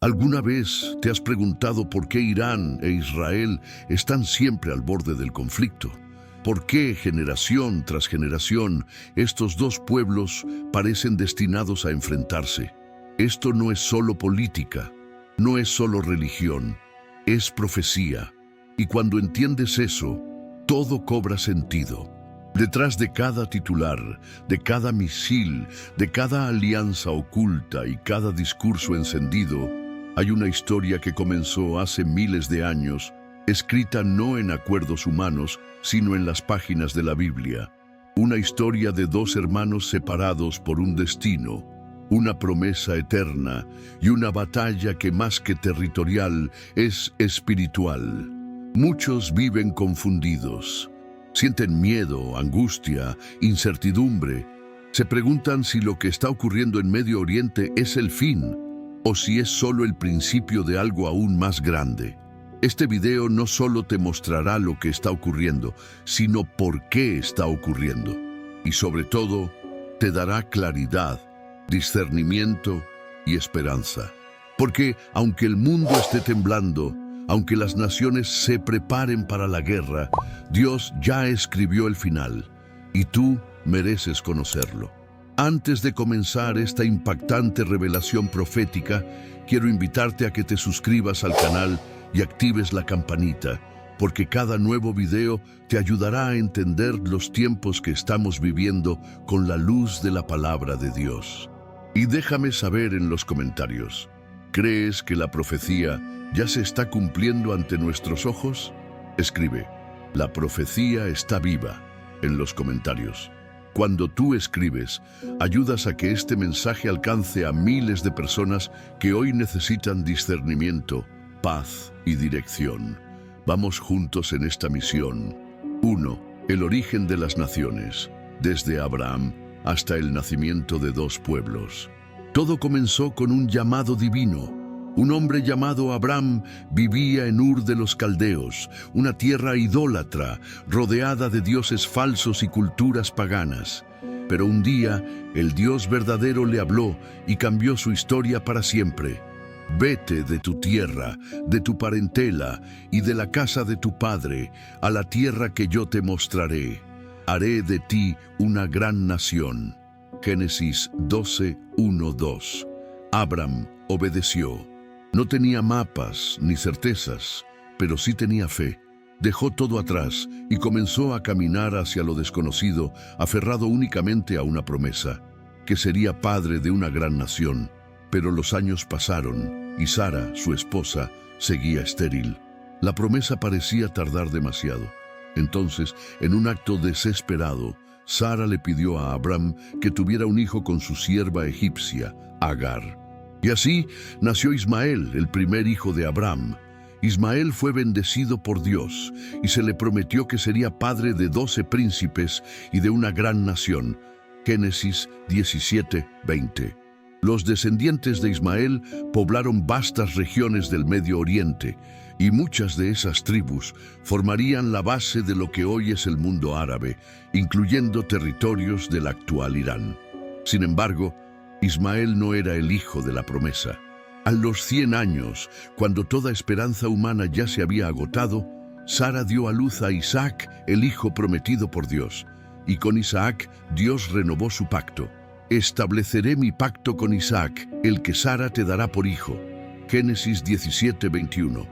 ¿Alguna vez te has preguntado por qué Irán e Israel están siempre al borde del conflicto? ¿Por qué generación tras generación estos dos pueblos parecen destinados a enfrentarse? Esto no es solo política, no es solo religión, es profecía. Y cuando entiendes eso, todo cobra sentido. Detrás de cada titular, de cada misil, de cada alianza oculta y cada discurso encendido, hay una historia que comenzó hace miles de años, escrita no en acuerdos humanos, sino en las páginas de la Biblia. Una historia de dos hermanos separados por un destino, una promesa eterna y una batalla que más que territorial es espiritual. Muchos viven confundidos. Sienten miedo, angustia, incertidumbre. Se preguntan si lo que está ocurriendo en Medio Oriente es el fin o si es solo el principio de algo aún más grande. Este video no solo te mostrará lo que está ocurriendo, sino por qué está ocurriendo. Y sobre todo, te dará claridad, discernimiento y esperanza. Porque aunque el mundo esté temblando, aunque las naciones se preparen para la guerra, Dios ya escribió el final, y tú mereces conocerlo. Antes de comenzar esta impactante revelación profética, quiero invitarte a que te suscribas al canal y actives la campanita, porque cada nuevo video te ayudará a entender los tiempos que estamos viviendo con la luz de la palabra de Dios. Y déjame saber en los comentarios, ¿crees que la profecía ya se está cumpliendo ante nuestros ojos? Escribe, la profecía está viva, en los comentarios. Cuando tú escribes, ayudas a que este mensaje alcance a miles de personas que hoy necesitan discernimiento, paz y dirección. Vamos juntos en esta misión. 1. El origen de las naciones, desde Abraham hasta el nacimiento de dos pueblos. Todo comenzó con un llamado divino. Un hombre llamado Abram vivía en Ur de los Caldeos, una tierra idólatra, rodeada de dioses falsos y culturas paganas. Pero un día, el Dios verdadero le habló y cambió su historia para siempre. Vete de tu tierra, de tu parentela y de la casa de tu padre, a la tierra que yo te mostraré. Haré de ti una gran nación. Génesis 12, 1, 2. Abram obedeció. No tenía mapas ni certezas, pero sí tenía fe. Dejó todo atrás y comenzó a caminar hacia lo desconocido, aferrado únicamente a una promesa, que sería padre de una gran nación. Pero los años pasaron y Sara, su esposa, seguía estéril. La promesa parecía tardar demasiado. Entonces, en un acto desesperado, Sara le pidió a Abram que tuviera un hijo con su sierva egipcia, Agar. Y así nació Ismael, el primer hijo de Abram. Ismael fue bendecido por Dios y se le prometió que sería padre de 12 príncipes y de una gran nación. Génesis 17, 20. Los descendientes de Ismael poblaron vastas regiones del Medio Oriente y muchas de esas tribus formarían la base de lo que hoy es el mundo árabe, incluyendo territorios del actual Irán. Sin embargo, Ismael no era el hijo de la promesa. A los 100 años, cuando toda esperanza humana ya se había agotado, Sara dio a luz a Isaac, el hijo prometido por Dios. Y con Isaac, Dios renovó su pacto. Estableceré mi pacto con Isaac, el que Sara te dará por hijo. Génesis 17, 21.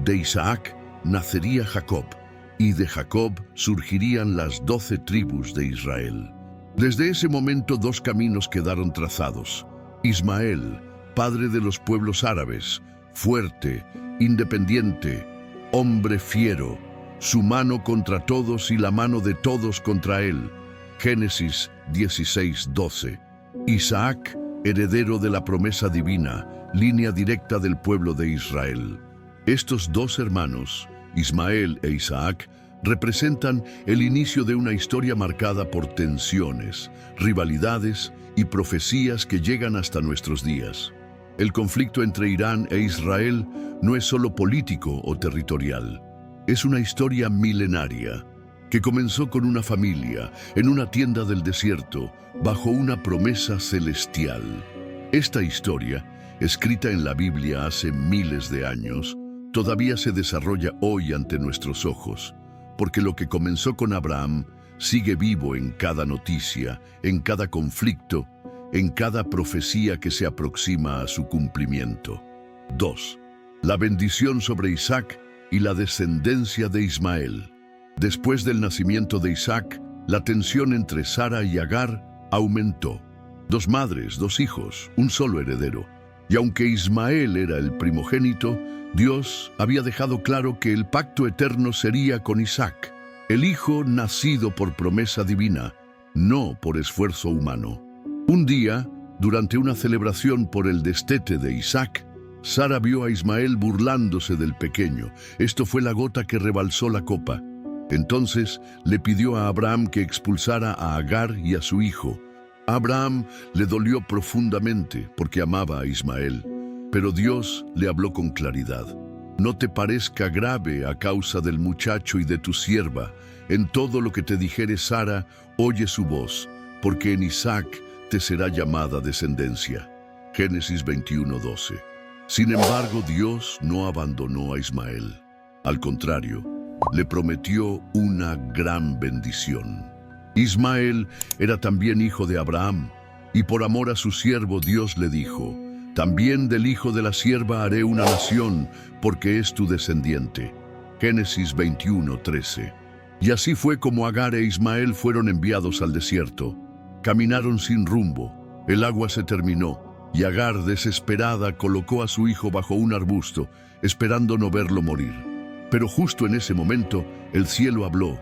De Isaac nacería Jacob, y de Jacob surgirían las 12 tribus de Israel. Desde ese momento dos caminos quedaron trazados. Ismael, padre de los pueblos árabes, fuerte, independiente, hombre fiero, su mano contra todos y la mano de todos contra él. Génesis 16, 12. Isaac, heredero de la promesa divina, línea directa del pueblo de Israel. Estos dos hermanos, Ismael e Isaac, representan el inicio de una historia marcada por tensiones, rivalidades y profecías que llegan hasta nuestros días. El conflicto entre Irán e Israel no es solo político o territorial, es una historia milenaria que comenzó con una familia en una tienda del desierto bajo una promesa celestial. Esta historia escrita en la Biblia hace miles de años, todavía se desarrolla hoy ante nuestros ojos, porque lo que comenzó con Abraham sigue vivo en cada noticia, en cada conflicto, en cada profecía que se aproxima a su cumplimiento. 2. La bendición sobre Isaac y la descendencia de Ismael. Después del nacimiento de Isaac, la tensión entre Sara y Agar aumentó. 2 madres, 2 hijos, un solo heredero. Y aunque Ismael era el primogénito, Dios había dejado claro que el pacto eterno sería con Isaac, el hijo nacido por promesa divina, no por esfuerzo humano. Un día, durante una celebración por el destete de Isaac, Sara vio a Ismael burlándose del pequeño. Esto fue la gota que rebalsó la copa. Entonces le pidió a Abraham que expulsara a Agar y a su hijo. A Abraham le dolió profundamente porque amaba a Ismael, pero Dios le habló con claridad. No te parezca grave a causa del muchacho y de tu sierva. En todo lo que te dijere Sara, oye su voz, porque en Isaac te será llamada descendencia. Génesis 21:12. Sin embargo, Dios no abandonó a Ismael. Al contrario, le prometió una gran bendición. Ismael era también hijo de Abraham, y por amor a su siervo Dios le dijo: también del hijo de la sierva haré una nación, porque es tu descendiente. Génesis 21:13. Y así fue como Agar e Ismael fueron enviados al desierto. Caminaron sin rumbo, el agua se terminó, y Agar, desesperada, colocó a su hijo bajo un arbusto, esperando no verlo morir. Pero justo en ese momento, el cielo habló.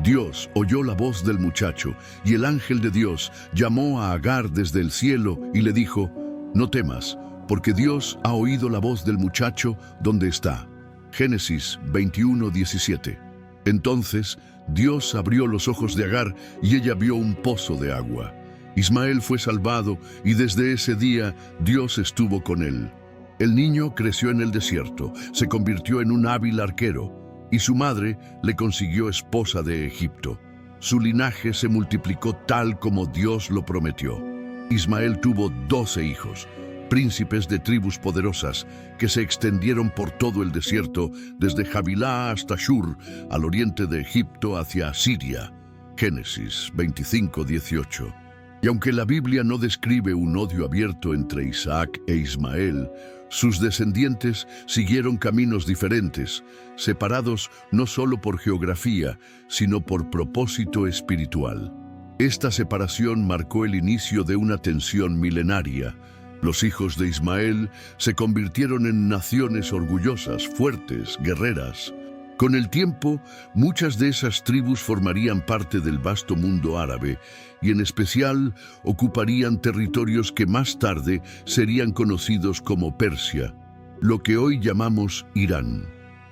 Dios oyó la voz del muchacho, y el ángel de Dios llamó a Agar desde el cielo y le dijo: no temas, porque Dios ha oído la voz del muchacho donde está. Génesis 21:17. Entonces Dios abrió los ojos de Agar y ella vio un pozo de agua. Ismael fue salvado y desde ese día Dios estuvo con él. El niño creció en el desierto, se convirtió en un hábil arquero y su madre le consiguió esposa de Egipto. Su linaje se multiplicó tal como Dios lo prometió. Ismael tuvo 12 hijos, príncipes de tribus poderosas que se extendieron por todo el desierto, desde Javilá hasta Shur, al oriente de Egipto hacia Asiria. Génesis 25:18. Y aunque la Biblia no describe un odio abierto entre Isaac e Ismael, sus descendientes siguieron caminos diferentes, separados no solo por geografía, sino por propósito espiritual. Esta separación marcó el inicio de una tensión milenaria. Los hijos de Ismael se convirtieron en naciones orgullosas, fuertes, guerreras. Con el tiempo, muchas de esas tribus formarían parte del vasto mundo árabe y en especial ocuparían territorios que más tarde serían conocidos como Persia, lo que hoy llamamos Irán.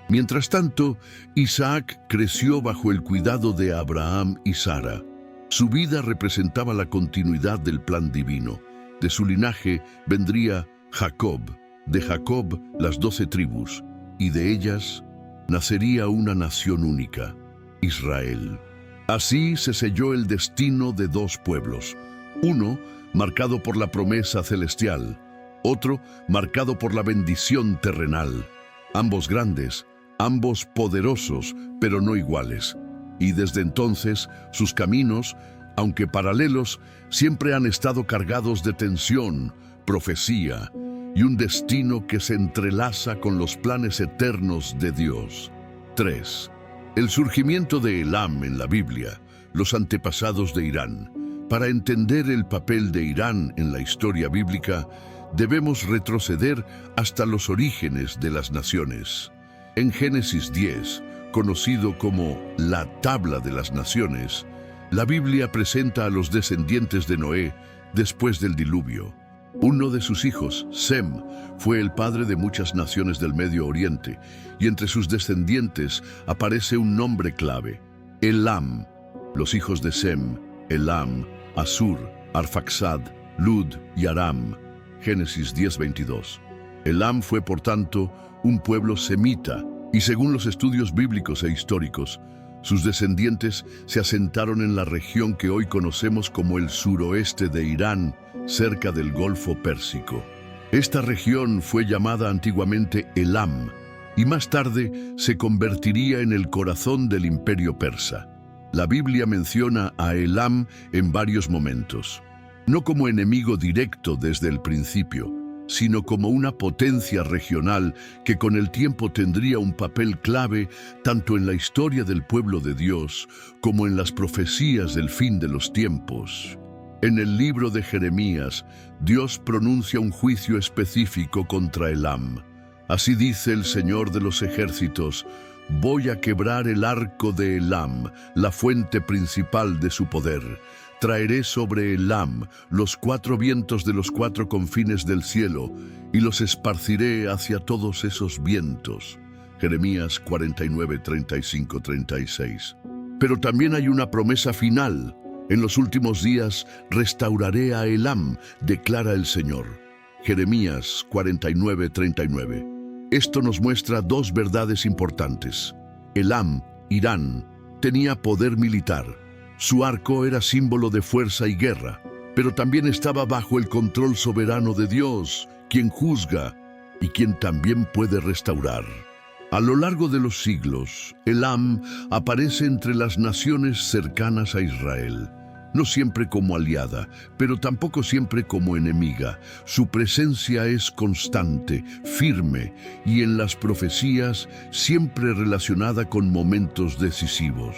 Mientras tanto, Isaac creció bajo el cuidado de Abraham y Sara. Su vida representaba la continuidad del plan divino. De su linaje vendría Jacob, de Jacob las 12 tribus, y de ellas nacería una nación única, Israel. Así se selló el destino de 2 pueblos, uno marcado por la promesa celestial, otro marcado por la bendición terrenal, ambos grandes, ambos poderosos, pero no iguales. Y desde entonces sus caminos, aunque paralelos, siempre han estado cargados de tensión, profecía y un destino que se entrelaza con los planes eternos de Dios. 3. El surgimiento de Elam en la Biblia, los antepasados de Irán. Para entender el papel de Irán en la historia bíblica, debemos retroceder hasta los orígenes de las naciones. En Génesis 10, conocido como la Tabla de las Naciones, la Biblia presenta a los descendientes de Noé después del diluvio. Uno de sus hijos, Sem, fue el padre de muchas naciones del Medio Oriente, y entre sus descendientes aparece un nombre clave, Elam. Los hijos de Sem, Elam, Asur, Arfaxad, Lud y Aram. Génesis 10:22. Elam fue, por tanto, un pueblo semita, y según los estudios bíblicos e históricos, sus descendientes se asentaron en la región que hoy conocemos como el suroeste de Irán, cerca del Golfo Pérsico. Esta región fue llamada antiguamente Elam y más tarde se convertiría en el corazón del imperio persa. La Biblia menciona a Elam en varios momentos, no como enemigo directo desde el principio, sino como una potencia regional que con el tiempo tendría un papel clave tanto en la historia del pueblo de Dios como en las profecías del fin de los tiempos. En el libro de Jeremías, Dios pronuncia un juicio específico contra Elam. Así dice el Señor de los ejércitos: voy a quebrar el arco de Elam, la fuente principal de su poder. Traeré sobre Elam los 4 vientos de los 4 confines del cielo y los esparciré hacia todos esos vientos. Jeremías 49, 35, 36. Pero también hay una promesa final. En los últimos días restauraré a Elam, declara el Señor. Jeremías 49, 39. Esto nos muestra 2 verdades importantes. Elam, Irán, tenía poder militar. Su arco era símbolo de fuerza y guerra, pero también estaba bajo el control soberano de Dios, quien juzga y quien también puede restaurar. A lo largo de los siglos, Elam aparece entre las naciones cercanas a Israel. No siempre como aliada, pero tampoco siempre como enemiga. Su presencia es constante, firme y en las profecías siempre relacionada con momentos decisivos.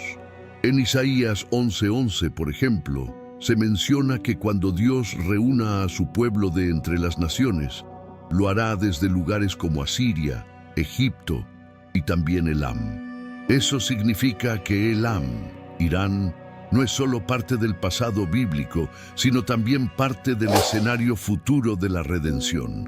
En Isaías 11:11, por ejemplo, se menciona que cuando Dios reúna a su pueblo de entre las naciones, lo hará desde lugares como Asiria, Egipto y también Elam. Eso significa que Elam, Irán, no es solo parte del pasado bíblico, sino también parte del escenario futuro de la redención.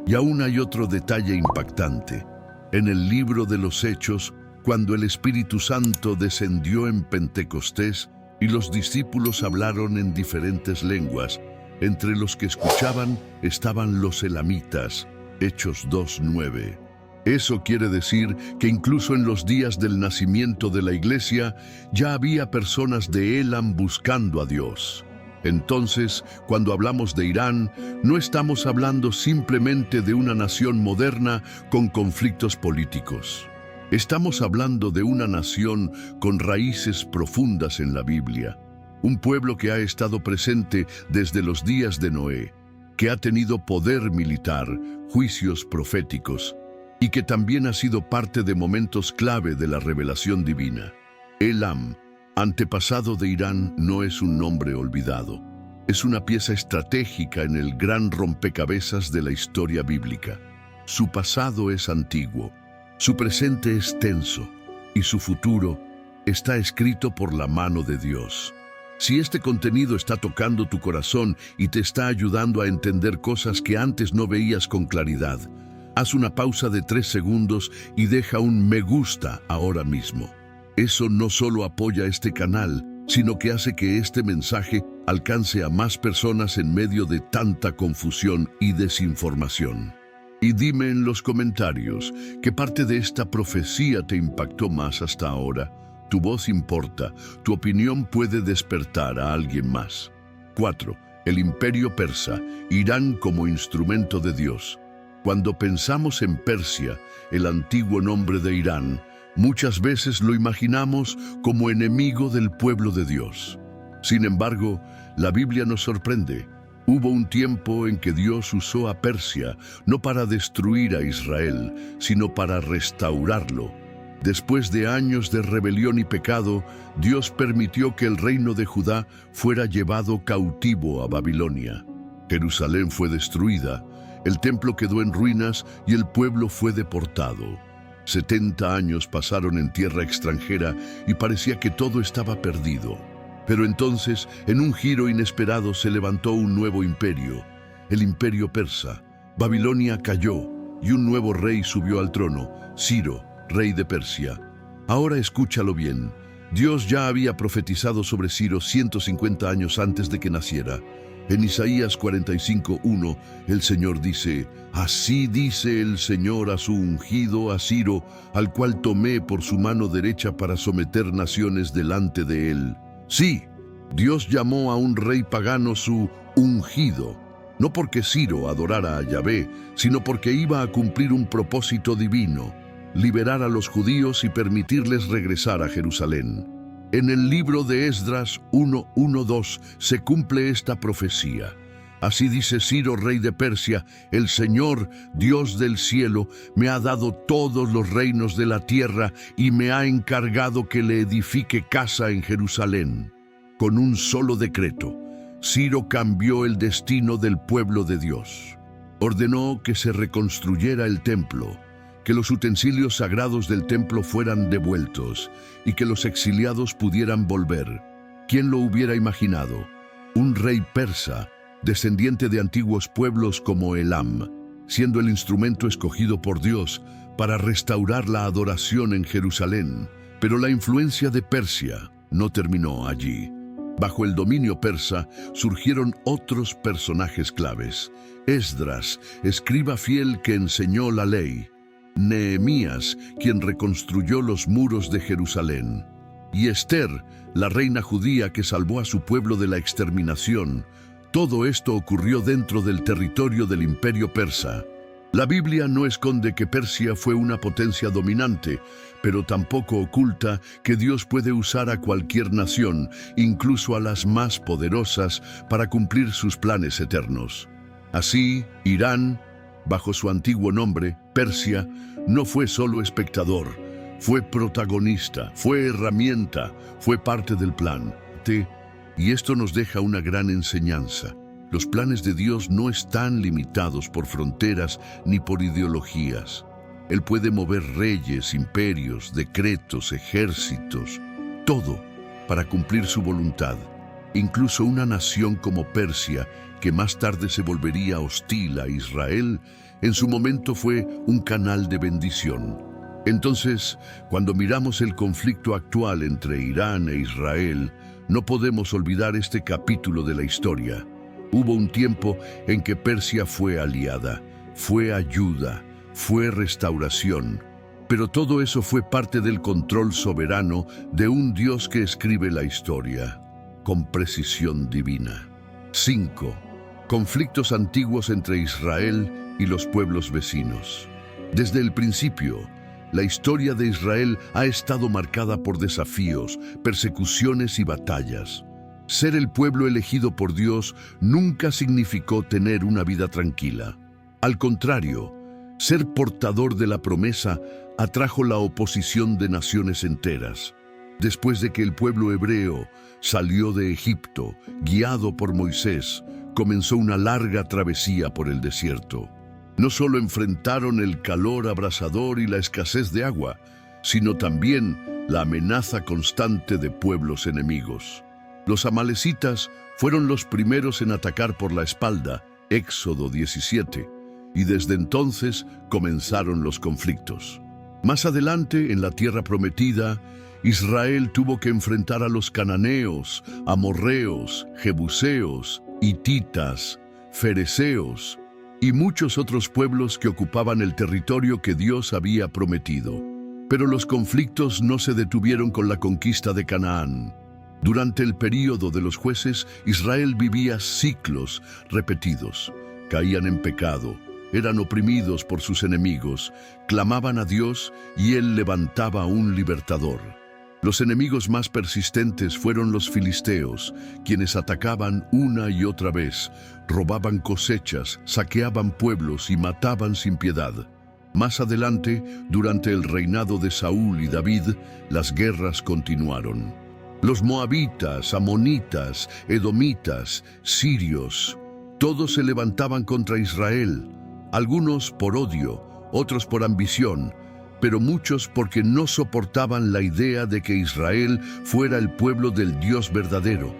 Y aún hay otro detalle impactante. En el libro de los Hechos, cuando el Espíritu Santo descendió en Pentecostés y los discípulos hablaron en diferentes lenguas, entre los que escuchaban estaban los elamitas. Hechos 2:9. Eso quiere decir que incluso en los días del nacimiento de la iglesia ya había personas de Elam buscando a Dios. Entonces, cuando hablamos de Irán, no estamos hablando simplemente de una nación moderna con conflictos políticos. Estamos hablando de una nación con raíces profundas en la Biblia, un pueblo que ha estado presente desde los días de Noé, que ha tenido poder militar, juicios proféticos, y que también ha sido parte de momentos clave de la revelación divina. Elam, antepasado de Irán, no es un nombre olvidado. Es una pieza estratégica en el gran rompecabezas de la historia bíblica. Su pasado es antiguo, su presente es tenso, y su futuro está escrito por la mano de Dios. Si este contenido está tocando tu corazón y te está ayudando a entender cosas que antes no veías con claridad, haz una pausa de 3 segundos y deja un me gusta ahora mismo. Eso no solo apoya este canal, sino que hace que este mensaje alcance a más personas en medio de tanta confusión y desinformación. Y dime en los comentarios qué parte de esta profecía te impactó más hasta ahora. Tu voz importa, tu opinión puede despertar a alguien más. 4. El Imperio Persa, Irán como instrumento de Dios. Cuando pensamos en Persia, el antiguo nombre de Irán, muchas veces lo imaginamos como enemigo del pueblo de Dios. Sin embargo, la Biblia nos sorprende. Hubo un tiempo en que Dios usó a Persia no para destruir a Israel, sino para restaurarlo. Después de años de rebelión y pecado, Dios permitió que el reino de Judá fuera llevado cautivo a Babilonia. Jerusalén fue destruida, el templo quedó en ruinas y el pueblo fue deportado. 70 años pasaron en tierra extranjera y parecía que todo estaba perdido. Pero entonces, en un giro inesperado, se levantó un nuevo imperio, el Imperio Persa. Babilonia cayó y un nuevo rey subió al trono, Ciro, rey de Persia. Ahora escúchalo bien. Dios ya había profetizado sobre Ciro 150 años antes de que naciera. En Isaías 45:1, el Señor dice: así dice el Señor a su ungido, a Ciro, al cual tomé por su mano derecha para someter naciones delante de él. Sí, Dios llamó a un rey pagano su ungido. no porque Ciro adorara a Yahvé, sino porque iba a cumplir un propósito divino: liberar a los judíos y permitirles regresar a Jerusalén. En el libro de Esdras 1:1-2 se cumple esta profecía. Así dice Ciro, rey de Persia: el Señor, Dios del cielo, me ha dado todos los reinos de la tierra y me ha encargado que le edifique casa en Jerusalén. Con un solo decreto, Ciro cambió el destino del pueblo de Dios. Ordenó que se reconstruyera el templo, que los utensilios sagrados del templo fueran devueltos y que los exiliados pudieran volver. ¿Quién lo hubiera imaginado? Un rey persa, descendiente de antiguos pueblos como Elam, siendo el instrumento escogido por Dios para restaurar la adoración en Jerusalén. Pero la influencia de Persia no terminó allí. Bajo el dominio persa surgieron otros personajes claves: Esdras, escriba fiel que enseñó la ley; Nehemías, quien reconstruyó los muros de Jerusalén; y Esther, la reina judía que salvó a su pueblo de la exterminación. Todo esto ocurrió dentro del territorio del imperio persa. La Biblia no esconde que Persia fue una potencia dominante, pero tampoco oculta que Dios puede usar a cualquier nación, incluso a las más poderosas, para cumplir sus planes eternos. Así, Irán, bajo su antiguo nombre, Persia, no fue solo espectador, fue protagonista, fue herramienta, fue parte del plan. Y esto nos deja una gran enseñanza. Los planes de Dios no están limitados por fronteras ni por ideologías. Él puede mover reyes, imperios, decretos, ejércitos, todo para cumplir su voluntad. Incluso una nación como Persia, que más tarde se volvería hostil a Israel, en su momento fue un canal de bendición. Entonces, cuando miramos el conflicto actual entre Irán e Israel, no podemos olvidar este capítulo de la historia. Hubo un tiempo en que Persia fue aliada, fue ayuda, fue restauración, pero todo eso fue parte del control soberano de un Dios que escribe la historia con precisión divina. 5. Conflictos antiguos entre Israel y los pueblos vecinos. Desde el principio, la historia de Israel ha estado marcada por desafíos, persecuciones y batallas. Ser el pueblo elegido por Dios nunca significó tener una vida tranquila. Al contrario, ser portador de la promesa atrajo la oposición de naciones enteras. Después de que el pueblo hebreo salió de Egipto, guiado por Moisés, comenzó una larga travesía por el desierto. No solo enfrentaron el calor abrasador y la escasez de agua, sino también la amenaza constante de pueblos enemigos. Los amalecitas fueron los primeros en atacar por la espalda, Éxodo 17, y desde entonces comenzaron los conflictos. Más adelante, en la tierra prometida, Israel tuvo que enfrentar a los cananeos, amorreos, jebuseos, hititas, fereceos y muchos otros pueblos que ocupaban el territorio que Dios había prometido. Pero los conflictos no se detuvieron con la conquista de Canaán. Durante el período de los jueces, Israel vivía ciclos repetidos. Caían en pecado, eran oprimidos por sus enemigos, clamaban a Dios y Él levantaba un libertador. Los enemigos más persistentes fueron los filisteos, quienes atacaban una y otra vez, robaban cosechas, saqueaban pueblos y mataban sin piedad. Más adelante, durante el reinado de Saúl y David, las guerras continuaron. Los moabitas, amonitas, edomitas, sirios, todos se levantaban contra Israel, algunos por odio, otros por ambición, pero muchos porque no soportaban la idea de que Israel fuera el pueblo del Dios verdadero.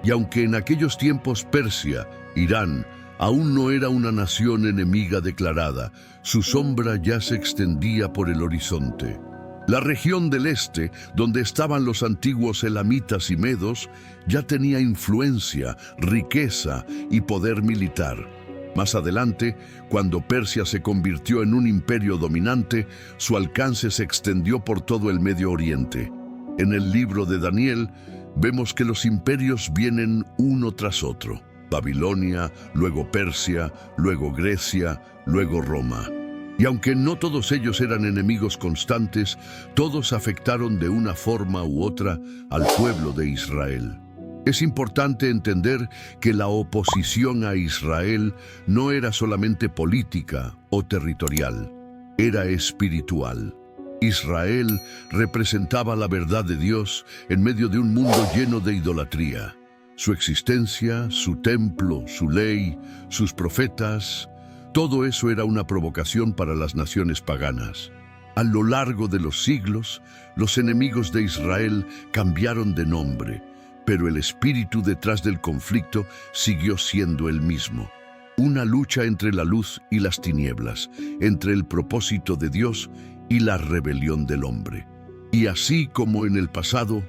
Y aunque en aquellos tiempos Persia, Irán, aún no era una nación enemiga declarada, su sombra ya se extendía por el horizonte. La región del este, donde estaban los antiguos elamitas y medos, ya tenía influencia, riqueza y poder militar. Más adelante, cuando Persia se convirtió en un imperio dominante, su alcance se extendió por todo el Medio Oriente. En el libro de Daniel, vemos que los imperios vienen uno tras otro. Babilonia, luego Persia, luego Grecia, luego Roma. Y aunque no todos ellos eran enemigos constantes, todos afectaron de una forma u otra al pueblo de Israel. Es importante entender que la oposición a Israel no era solamente política o territorial, era espiritual. Israel representaba la verdad de Dios en medio de un mundo lleno de idolatría. Su existencia, su templo, su ley, sus profetas, todo eso era una provocación para las naciones paganas. A lo largo de los siglos, los enemigos de Israel cambiaron de nombre, pero el espíritu detrás del conflicto siguió siendo el mismo. Una lucha entre la luz y las tinieblas, entre el propósito de Dios y la rebelión del hombre. Y así como en el pasado,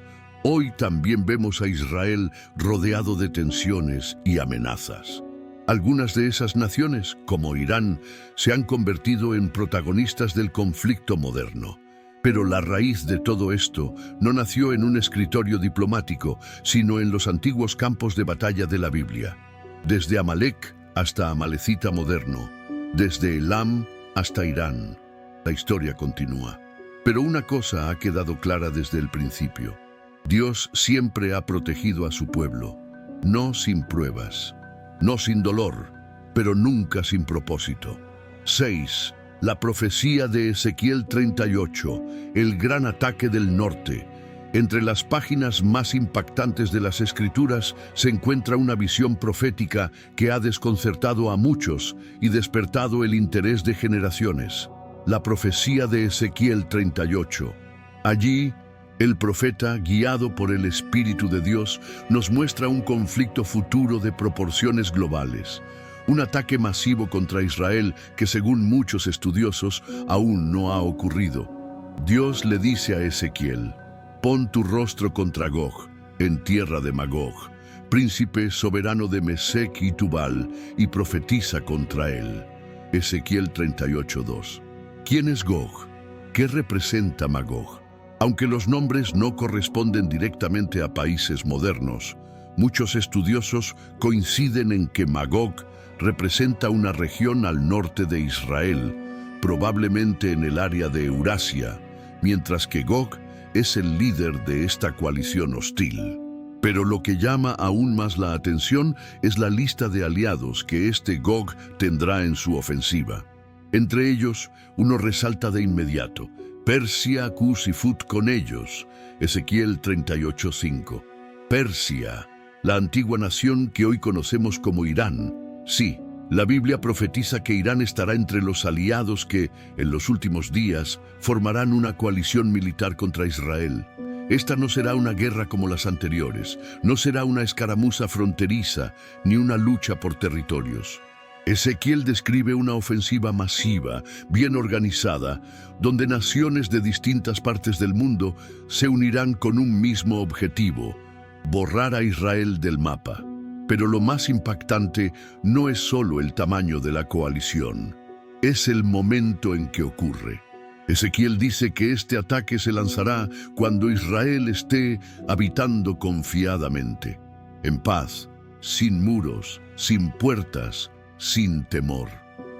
hoy también vemos a Israel rodeado de tensiones y amenazas. Algunas de esas naciones, como Irán, se han convertido en protagonistas del conflicto moderno. Pero la raíz de todo esto no nació en un escritorio diplomático, sino en los antiguos campos de batalla de la Biblia. Desde Amalek hasta Amalecita moderno, desde Elam hasta Irán. La historia continúa. Pero una cosa ha quedado clara desde el principio. Dios siempre ha protegido a su pueblo, no sin pruebas, no sin dolor, pero nunca sin propósito. 6. La profecía de Ezequiel 38, el gran ataque del norte. Entre las páginas más impactantes de las Escrituras se encuentra una visión profética que ha desconcertado a muchos y despertado el interés de generaciones. La profecía de Ezequiel 38. Allí, el profeta, guiado por el Espíritu de Dios, nos muestra un conflicto futuro de proporciones globales. Un ataque masivo contra Israel que, según muchos estudiosos, aún no ha ocurrido. Dios le dice a Ezequiel: «Pon tu rostro contra Gog, en tierra de Magog, príncipe soberano de Mesec y Tubal, y profetiza contra él». Ezequiel 38:2. ¿Quién es Gog? ¿Qué representa Magog? Aunque los nombres no corresponden directamente a países modernos, muchos estudiosos coinciden en que Magog representa una región al norte de Israel, probablemente en el área de Eurasia, mientras que Gog es el líder de esta coalición hostil. Pero lo que llama aún más la atención es la lista de aliados que este Gog tendrá en su ofensiva. Entre ellos, uno resalta de inmediato: Persia, Cus y Fut con ellos. Ezequiel 38:5. Persia, la antigua nación que hoy conocemos como Irán. Sí, la Biblia profetiza que Irán estará entre los aliados que, en los últimos días, formarán una coalición militar contra Israel. Esta no será una guerra como las anteriores, no será una escaramuza fronteriza, ni una lucha por territorios. Ezequiel describe una ofensiva masiva, bien organizada, donde naciones de distintas partes del mundo se unirán con un mismo objetivo: borrar a Israel del mapa. Pero lo más impactante no es solo el tamaño de la coalición, es el momento en que ocurre. Ezequiel dice que este ataque se lanzará cuando Israel esté habitando confiadamente, en paz, sin muros, sin puertas, sin temor.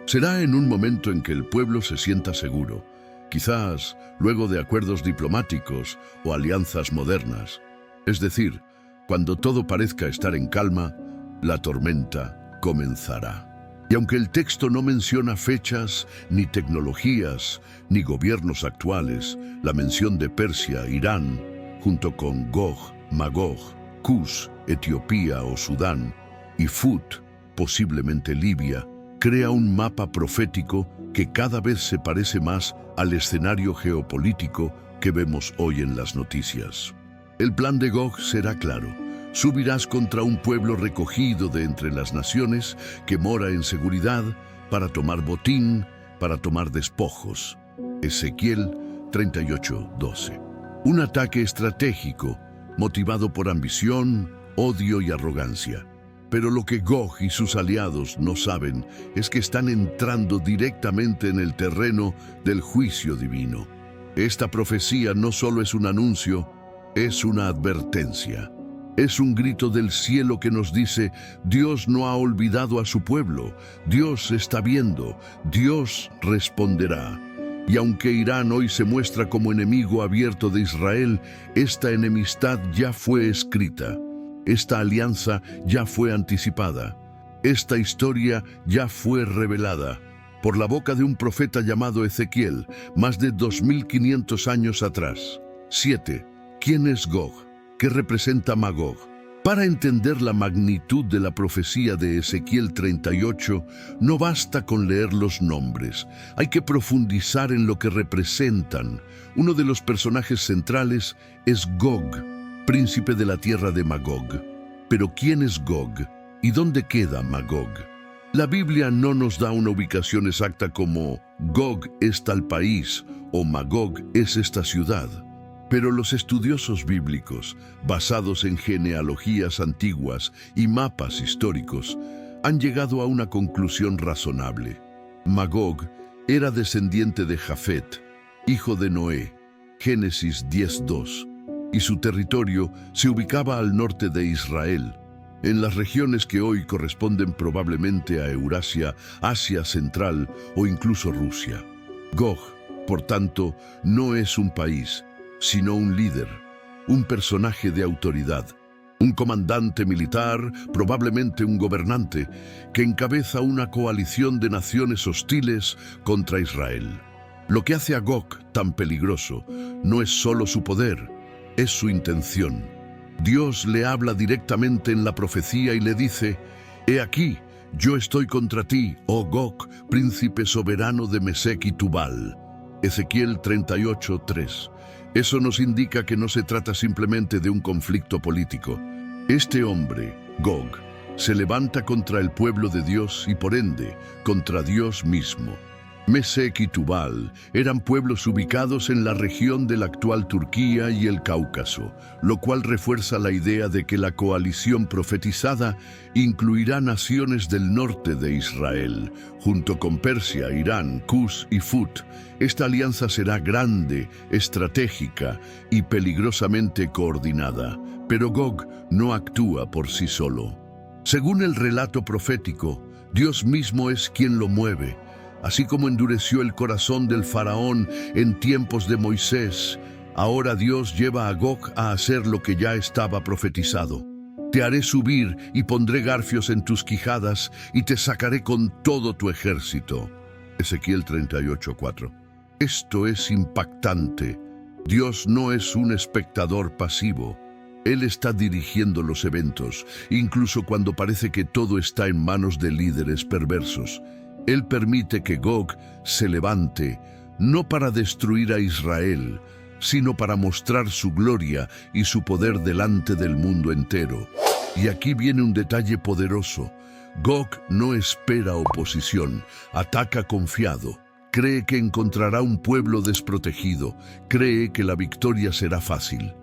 Será en un momento en que el pueblo se sienta seguro, quizás luego de acuerdos diplomáticos o alianzas modernas. Es decir, cuando todo parezca estar en calma, la tormenta comenzará. Y aunque el texto no menciona fechas, ni tecnologías, ni gobiernos actuales, la mención de Persia, Irán, junto con Gog, Magog, Cus, Etiopía o Sudán, y Fut, posiblemente Libia, crea un mapa profético que cada vez se parece más al escenario geopolítico que vemos hoy en las noticias. El plan de Gog será claro: subirás contra un pueblo recogido de entre las naciones que mora en seguridad para tomar botín, para tomar despojos. Ezequiel 38:12. Un ataque estratégico, motivado por ambición, odio y arrogancia. Pero lo que Gog y sus aliados no saben es que están entrando directamente en el terreno del juicio divino. Esta profecía no solo es un anuncio, es una advertencia. Es un grito del cielo que nos dice: Dios no ha olvidado a su pueblo, Dios está viendo, Dios responderá. Y aunque Irán hoy se muestra como enemigo abierto de Israel, esta enemistad ya fue escrita. Esta alianza ya fue anticipada. Esta historia ya fue revelada por la boca de un profeta llamado Ezequiel, más de 2500 años atrás. 7. ¿Quién es Gog? ¿Qué representa Magog? Para entender la magnitud de la profecía de Ezequiel 38, no basta con leer los nombres, hay que profundizar en lo que representan. Uno de los personajes centrales es Gog, príncipe de la tierra de Magog. Pero ¿quién es Gog? ¿Y dónde queda Magog? La Biblia no nos da una ubicación exacta como Gog es tal país o Magog es esta ciudad. Pero los estudiosos bíblicos, basados en genealogías antiguas y mapas históricos, han llegado a una conclusión razonable. Magog era descendiente de Jafet, hijo de Noé, Génesis 10:2, y su territorio se ubicaba al norte de Israel, en las regiones que hoy corresponden probablemente a Eurasia, Asia Central o incluso Rusia. Gog, por tanto, no es un país, sino un líder, un personaje de autoridad, un comandante militar, probablemente un gobernante, que encabeza una coalición de naciones hostiles contra Israel. Lo que hace a Gog tan peligroso no es solo su poder, es su intención. Dios le habla directamente en la profecía y le dice: «He aquí, yo estoy contra ti, oh Gog, príncipe soberano de Mesec y Tubal». Ezequiel 38:3. Eso nos indica que no se trata simplemente de un conflicto político. Este hombre, Gog, se levanta contra el pueblo de Dios y por ende, contra Dios mismo. Mesec y Tubal eran pueblos ubicados en la región de la actual Turquía y el Cáucaso, lo cual refuerza la idea de que la coalición profetizada incluirá naciones del norte de Israel, junto con Persia, Irán, Cus y Fut. Esta alianza será grande, estratégica y peligrosamente coordinada, pero Gog no actúa por sí solo. Según el relato profético, Dios mismo es quien lo mueve. Así como endureció el corazón del faraón en tiempos de Moisés, ahora Dios lleva a Gog a hacer lo que ya estaba profetizado. Te haré subir y pondré garfios en tus quijadas y te sacaré con todo tu ejército. Ezequiel 38:4. Esto es impactante. Dios no es un espectador pasivo. Él está dirigiendo los eventos, incluso cuando parece que todo está en manos de líderes perversos. Él permite que Gog se levante, no para destruir a Israel, sino para mostrar su gloria y su poder delante del mundo entero. Y aquí viene un detalle poderoso. Gog no espera oposición, ataca confiado. Cree que encontrará un pueblo desprotegido, cree que la victoria será fácil.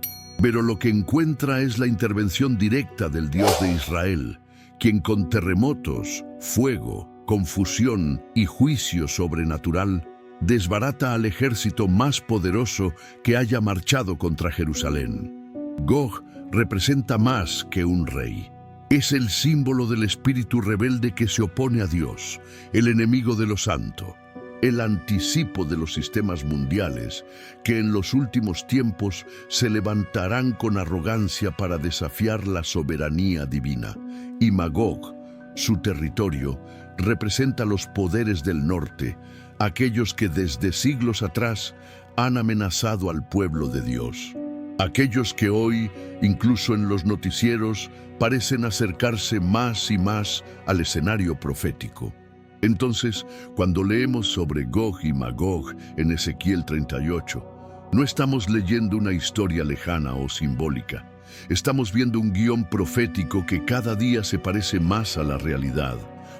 Pero lo que encuentra es la intervención directa del Dios de Israel, quien con terremotos, fuego, confusión y juicio sobrenatural desbarata al ejército más poderoso que haya marchado contra Jerusalén. Gog representa más que un rey. Es el símbolo del espíritu rebelde que se opone a Dios, el enemigo de lo santo, el anticipo de los sistemas mundiales que en los últimos tiempos se levantarán con arrogancia para desafiar la soberanía divina. Y Magog, su territorio, representa los poderes del norte, aquellos que desde siglos atrás han amenazado al pueblo de Dios. Aquellos que hoy, incluso en los noticieros, parecen acercarse más y más al escenario profético. Entonces, cuando leemos sobre Gog y Magog en Ezequiel 38, no estamos leyendo una historia lejana o simbólica. Estamos viendo un guión profético que cada día se parece más a la realidad,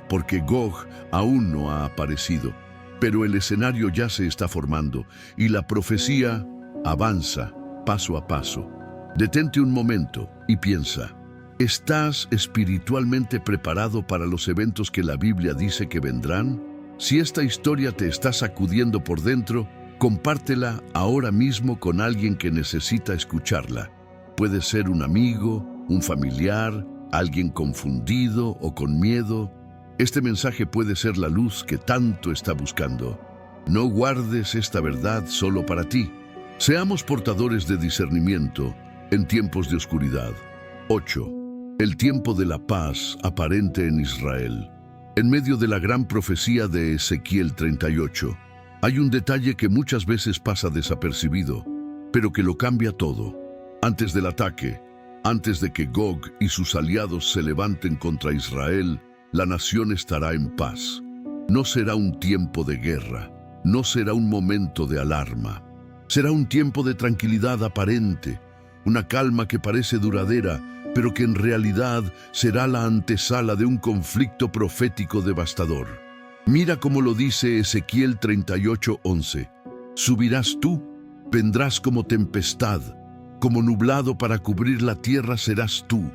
porque Gog aún no ha aparecido, pero el escenario ya se está formando y la profecía avanza paso a paso. Detente un momento y piensa, ¿estás espiritualmente preparado para los eventos que la Biblia dice que vendrán? Si esta historia te está sacudiendo por dentro, compártela ahora mismo con alguien que necesita escucharla. Puede ser un amigo, un familiar, alguien confundido o con miedo. Este mensaje puede ser la luz que tanto está buscando. No guardes esta verdad solo para ti. Seamos portadores de discernimiento en tiempos de oscuridad. 8. El tiempo de la paz aparente en Israel. En medio de la gran profecía de Ezequiel 38, hay un detalle que muchas veces pasa desapercibido, pero que lo cambia todo. Antes del ataque, antes de que Gog y sus aliados se levanten contra Israel, la nación estará en paz. No será un tiempo de guerra, no será un momento de alarma. Será un tiempo de tranquilidad aparente, una calma que parece duradera, pero que en realidad será la antesala de un conflicto profético devastador. Mira cómo lo dice Ezequiel 38:11. Subirás tú, vendrás como tempestad, como nublado para cubrir la tierra serás tú,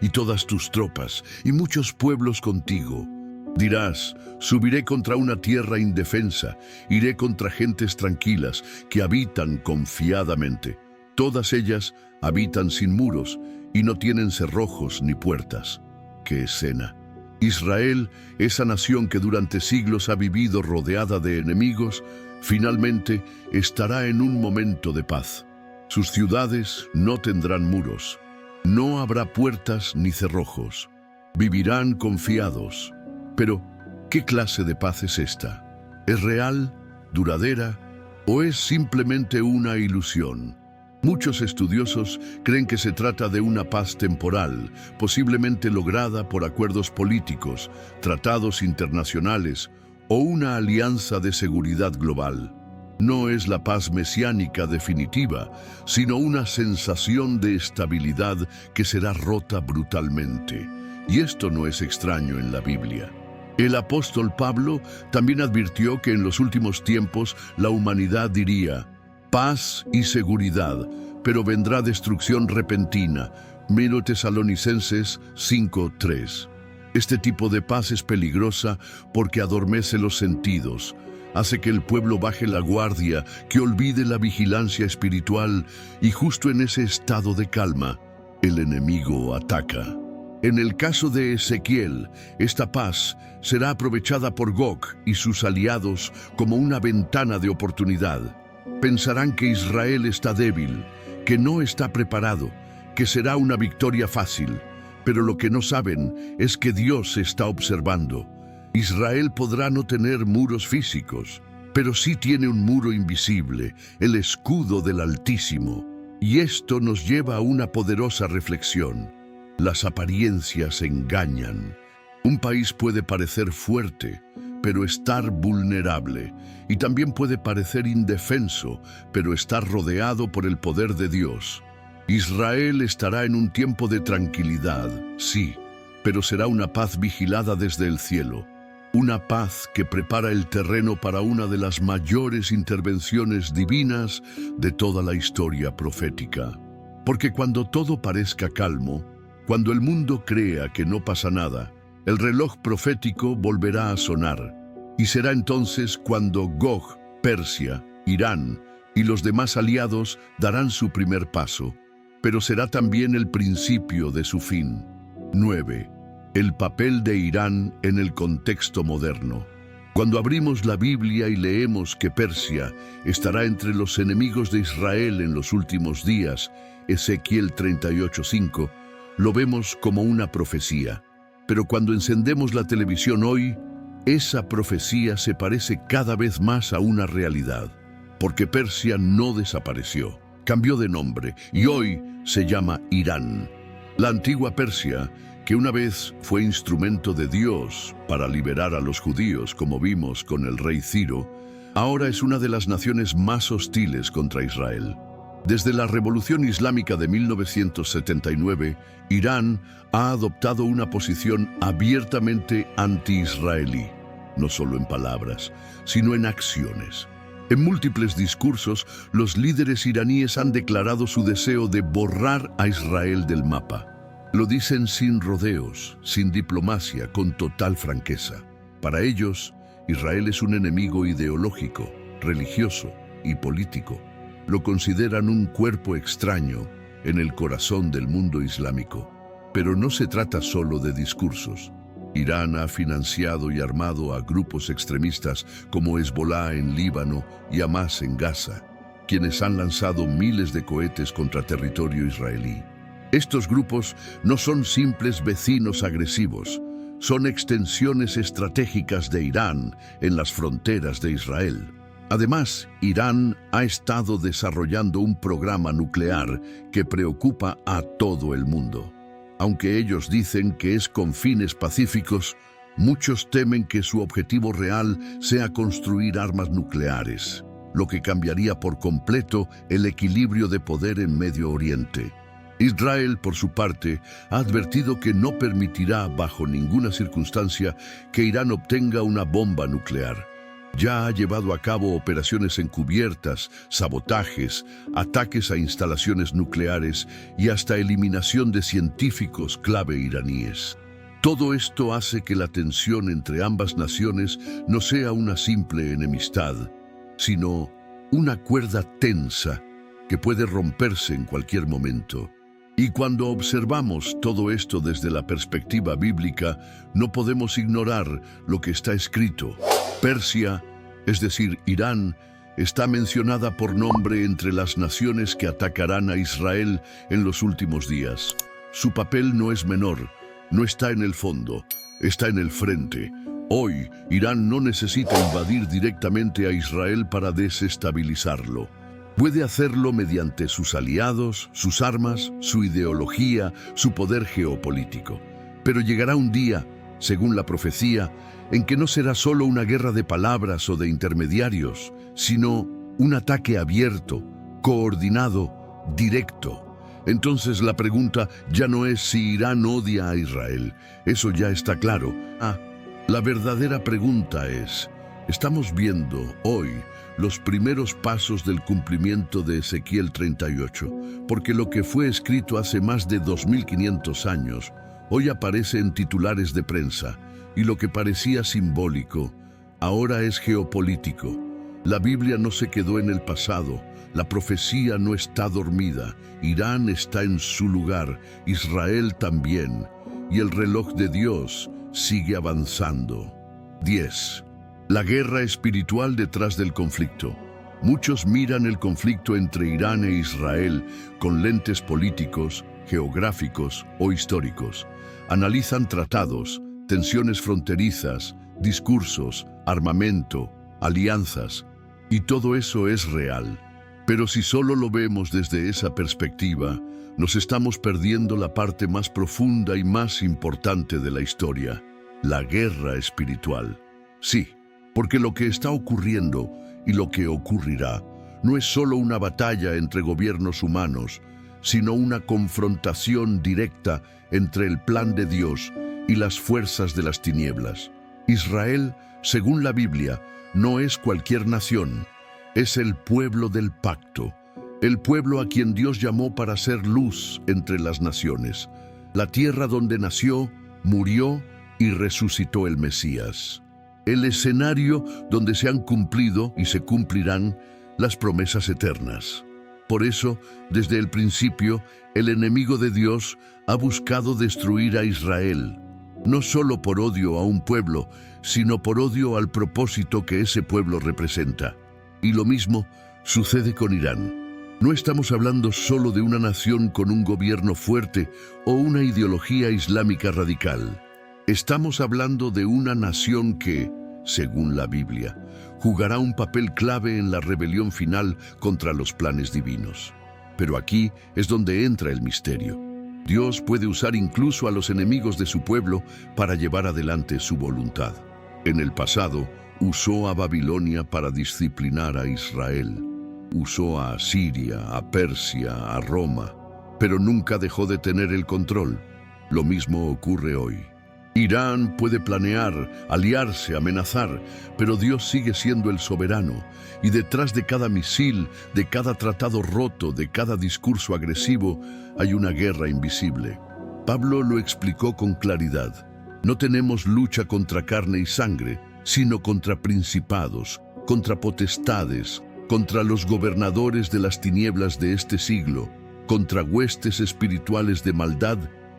y todas tus tropas, y muchos pueblos contigo. Dirás, subiré contra una tierra indefensa, iré contra gentes tranquilas que habitan confiadamente. Todas ellas habitan sin muros y no tienen cerrojos ni puertas. ¡Qué escena! Israel, esa nación que durante siglos ha vivido rodeada de enemigos, finalmente estará en un momento de paz. Sus ciudades no tendrán muros, no habrá puertas ni cerrojos. Vivirán confiados. Pero, ¿qué clase de paz es esta? ¿Es real, duradera o es simplemente una ilusión? Muchos estudiosos creen que se trata de una paz temporal, posiblemente lograda por acuerdos políticos, tratados internacionales o una alianza de seguridad global. No es la paz mesiánica definitiva, sino una sensación de estabilidad que será rota brutalmente. Y esto no es extraño en la Biblia. El apóstol Pablo también advirtió que en los últimos tiempos la humanidad diría paz y seguridad, pero vendrá destrucción repentina. 1 Tesalonicenses 5:3. Este tipo de paz es peligrosa porque adormece los sentidos, hace que el pueblo baje la guardia, que olvide la vigilancia espiritual, y justo en ese estado de calma, el enemigo ataca. En el caso de Ezequiel, esta paz será aprovechada por Gog y sus aliados como una ventana de oportunidad. Pensarán que Israel está débil, que no está preparado, que será una victoria fácil. Pero lo que no saben es que Dios está observando. Israel podrá no tener muros físicos, pero sí tiene un muro invisible, el escudo del Altísimo. Y esto nos lleva a una poderosa reflexión. Las apariencias engañan. Un país puede parecer fuerte, pero estar vulnerable. Y también puede parecer indefenso, pero estar rodeado por el poder de Dios. Israel estará en un tiempo de tranquilidad, sí, pero será una paz vigilada desde el cielo. Una paz que prepara el terreno para una de las mayores intervenciones divinas de toda la historia profética. Porque cuando todo parezca calmo, cuando el mundo crea que no pasa nada, el reloj profético volverá a sonar. Y será entonces cuando Gog, Persia, Irán y los demás aliados darán su primer paso. Pero será también el principio de su fin. 9. El papel de Irán en el contexto moderno. Cuando abrimos la Biblia y leemos que Persia estará entre los enemigos de Israel en los últimos días, Ezequiel 38:5, lo vemos como una profecía. Pero cuando encendemos la televisión hoy, esa profecía se parece cada vez más a una realidad, porque Persia no desapareció, cambió de nombre y hoy se llama Irán. La antigua Persia, que una vez fue instrumento de Dios para liberar a los judíos, como vimos con el rey Ciro, ahora es una de las naciones más hostiles contra Israel. Desde la Revolución Islámica de 1979, Irán ha adoptado una posición abiertamente anti-israelí, no solo en palabras, sino en acciones. En múltiples discursos, los líderes iraníes han declarado su deseo de borrar a Israel del mapa. Lo dicen sin rodeos, sin diplomacia, con total franqueza. Para ellos, Israel es un enemigo ideológico, religioso y político. Lo consideran un cuerpo extraño en el corazón del mundo islámico. Pero no se trata solo de discursos. Irán ha financiado y armado a grupos extremistas como Hezbollah en Líbano y Hamas en Gaza, quienes han lanzado miles de cohetes contra territorio israelí. Estos grupos no son simples vecinos agresivos, son extensiones estratégicas de Irán en las fronteras de Israel. Además, Irán ha estado desarrollando un programa nuclear que preocupa a todo el mundo. Aunque ellos dicen que es con fines pacíficos, muchos temen que su objetivo real sea construir armas nucleares, lo que cambiaría por completo el equilibrio de poder en Medio Oriente. Israel, por su parte, ha advertido que no permitirá bajo ninguna circunstancia que Irán obtenga una bomba nuclear. Ya ha llevado a cabo operaciones encubiertas, sabotajes, ataques a instalaciones nucleares y hasta eliminación de científicos clave iraníes. Todo esto hace que la tensión entre ambas naciones no sea una simple enemistad, sino una cuerda tensa que puede romperse en cualquier momento. Y cuando observamos todo esto desde la perspectiva bíblica, no podemos ignorar lo que está escrito. Persia, es decir, Irán, está mencionada por nombre entre las naciones que atacarán a Israel en los últimos días. Su papel no es menor, no está en el fondo, está en el frente. Hoy, Irán no necesita invadir directamente a Israel para desestabilizarlo. Puede hacerlo mediante sus aliados, sus armas, su ideología, su poder geopolítico. Pero llegará un día, según la profecía, en que no será solo una guerra de palabras o de intermediarios, sino un ataque abierto, coordinado, directo. Entonces la pregunta ya no es si Irán odia a Israel, eso ya está claro. La verdadera pregunta es, ¿estamos viendo hoy los primeros pasos del cumplimiento de Ezequiel 38? Porque lo que fue escrito hace más de 2500 años, hoy aparece en titulares de prensa, y lo que parecía simbólico, ahora es geopolítico. La Biblia no se quedó en el pasado, la profecía no está dormida, Irán está en su lugar, Israel también, y el reloj de Dios sigue avanzando. 10. La guerra espiritual detrás del conflicto. Muchos miran el conflicto entre Irán e Israel con lentes políticos, geográficos o históricos. Analizan tratados, tensiones fronterizas, discursos, armamento, alianzas, y todo eso es real. Pero si solo lo vemos desde esa perspectiva, nos estamos perdiendo la parte más profunda y más importante de la historia, la guerra espiritual. Sí, porque lo que está ocurriendo y lo que ocurrirá no es solo una batalla entre gobiernos humanos, sino una confrontación directa entre el plan de Dios y las fuerzas de las tinieblas. Israel, según la Biblia, no es cualquier nación, es el pueblo del pacto, el pueblo a quien Dios llamó para ser luz entre las naciones, la tierra donde nació, murió y resucitó el Mesías. El escenario donde se han cumplido y se cumplirán las promesas eternas. Por eso, desde el principio, el enemigo de Dios ha buscado destruir a Israel, no solo por odio a un pueblo, sino por odio al propósito que ese pueblo representa. Y lo mismo sucede con Irán. No estamos hablando solo de una nación con un gobierno fuerte o una ideología islámica radical. Estamos hablando de una nación que, según la Biblia, jugará un papel clave en la rebelión final contra los planes divinos. Pero aquí es donde entra el misterio. Dios puede usar incluso a los enemigos de su pueblo para llevar adelante su voluntad. En el pasado, usó a Babilonia para disciplinar a Israel. Usó a Asiria, a Persia, a Roma, pero nunca dejó de tener el control. Lo mismo ocurre hoy. Irán puede planear, aliarse, amenazar, pero Dios sigue siendo el soberano, y detrás de cada misil, de cada tratado roto, de cada discurso agresivo, hay una guerra invisible. Pablo lo explicó con claridad. No tenemos lucha contra carne y sangre, sino contra principados, contra potestades, contra los gobernadores de las tinieblas de este siglo, contra huestes espirituales de maldad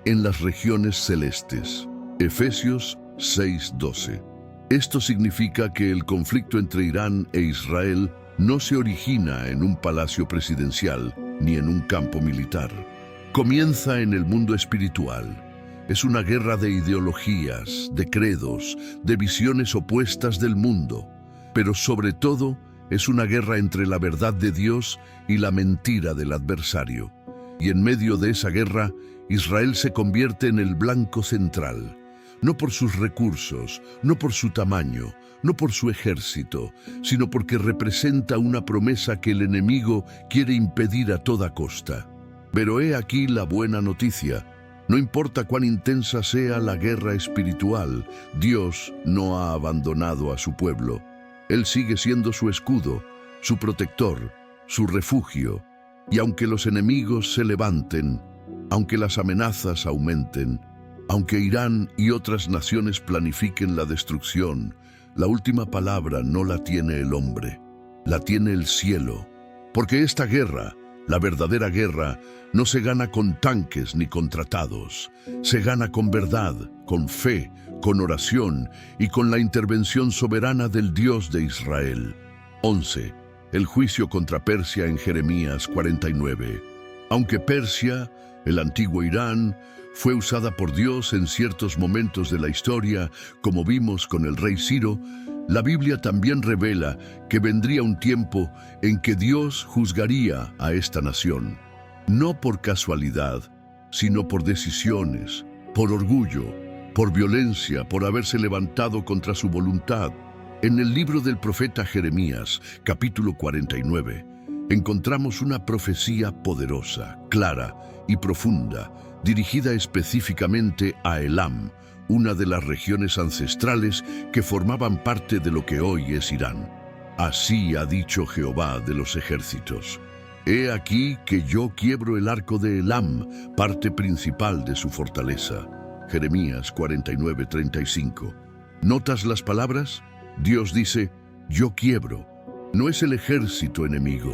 en las regiones celestes. Efesios 6:12. Esto significa que el conflicto entre Irán e Israel no se origina en un palacio presidencial ni en un campo militar. Comienza en el mundo espiritual. Es una guerra de ideologías, de credos, de visiones opuestas del mundo, pero sobre todo es una guerra entre la verdad de Dios y la mentira del adversario. Y en medio de esa guerra, Israel se convierte en el blanco central, no por sus recursos, no por su tamaño, no por su ejército, sino porque representa una promesa que el enemigo quiere impedir a toda costa. Pero he aquí la buena noticia. No importa cuán intensa sea la guerra espiritual, Dios no ha abandonado a su pueblo. Él sigue siendo su escudo, su protector, su refugio. Y aunque los enemigos se levanten, aunque las amenazas aumenten, aunque Irán y otras naciones planifiquen la destrucción, la última palabra no la tiene el hombre, la tiene el cielo. Porque esta guerra, la verdadera guerra, no se gana con tanques ni con tratados. Se gana con verdad, con fe, con oración y con la intervención soberana del Dios de Israel. 11. El juicio contra Persia en Jeremías 49. Aunque Persia, el antiguo Irán, fue usada por Dios en ciertos momentos de la historia, como vimos con el rey Ciro, la Biblia también revela que vendría un tiempo en que Dios juzgaría a esta nación, no por casualidad, sino por decisiones, por orgullo, por violencia, por haberse levantado contra su voluntad. En el libro del profeta Jeremías, capítulo 49, encontramos una profecía poderosa, clara y profunda, dirigida específicamente a Elam, una de las regiones ancestrales que formaban parte de lo que hoy es Irán. Así ha dicho Jehová de los ejércitos: He aquí que yo quiebro el arco de Elam, parte principal de su fortaleza. Jeremías 49:35. ¿Notas las palabras? Dios dice, yo quiebro. No es el ejército enemigo,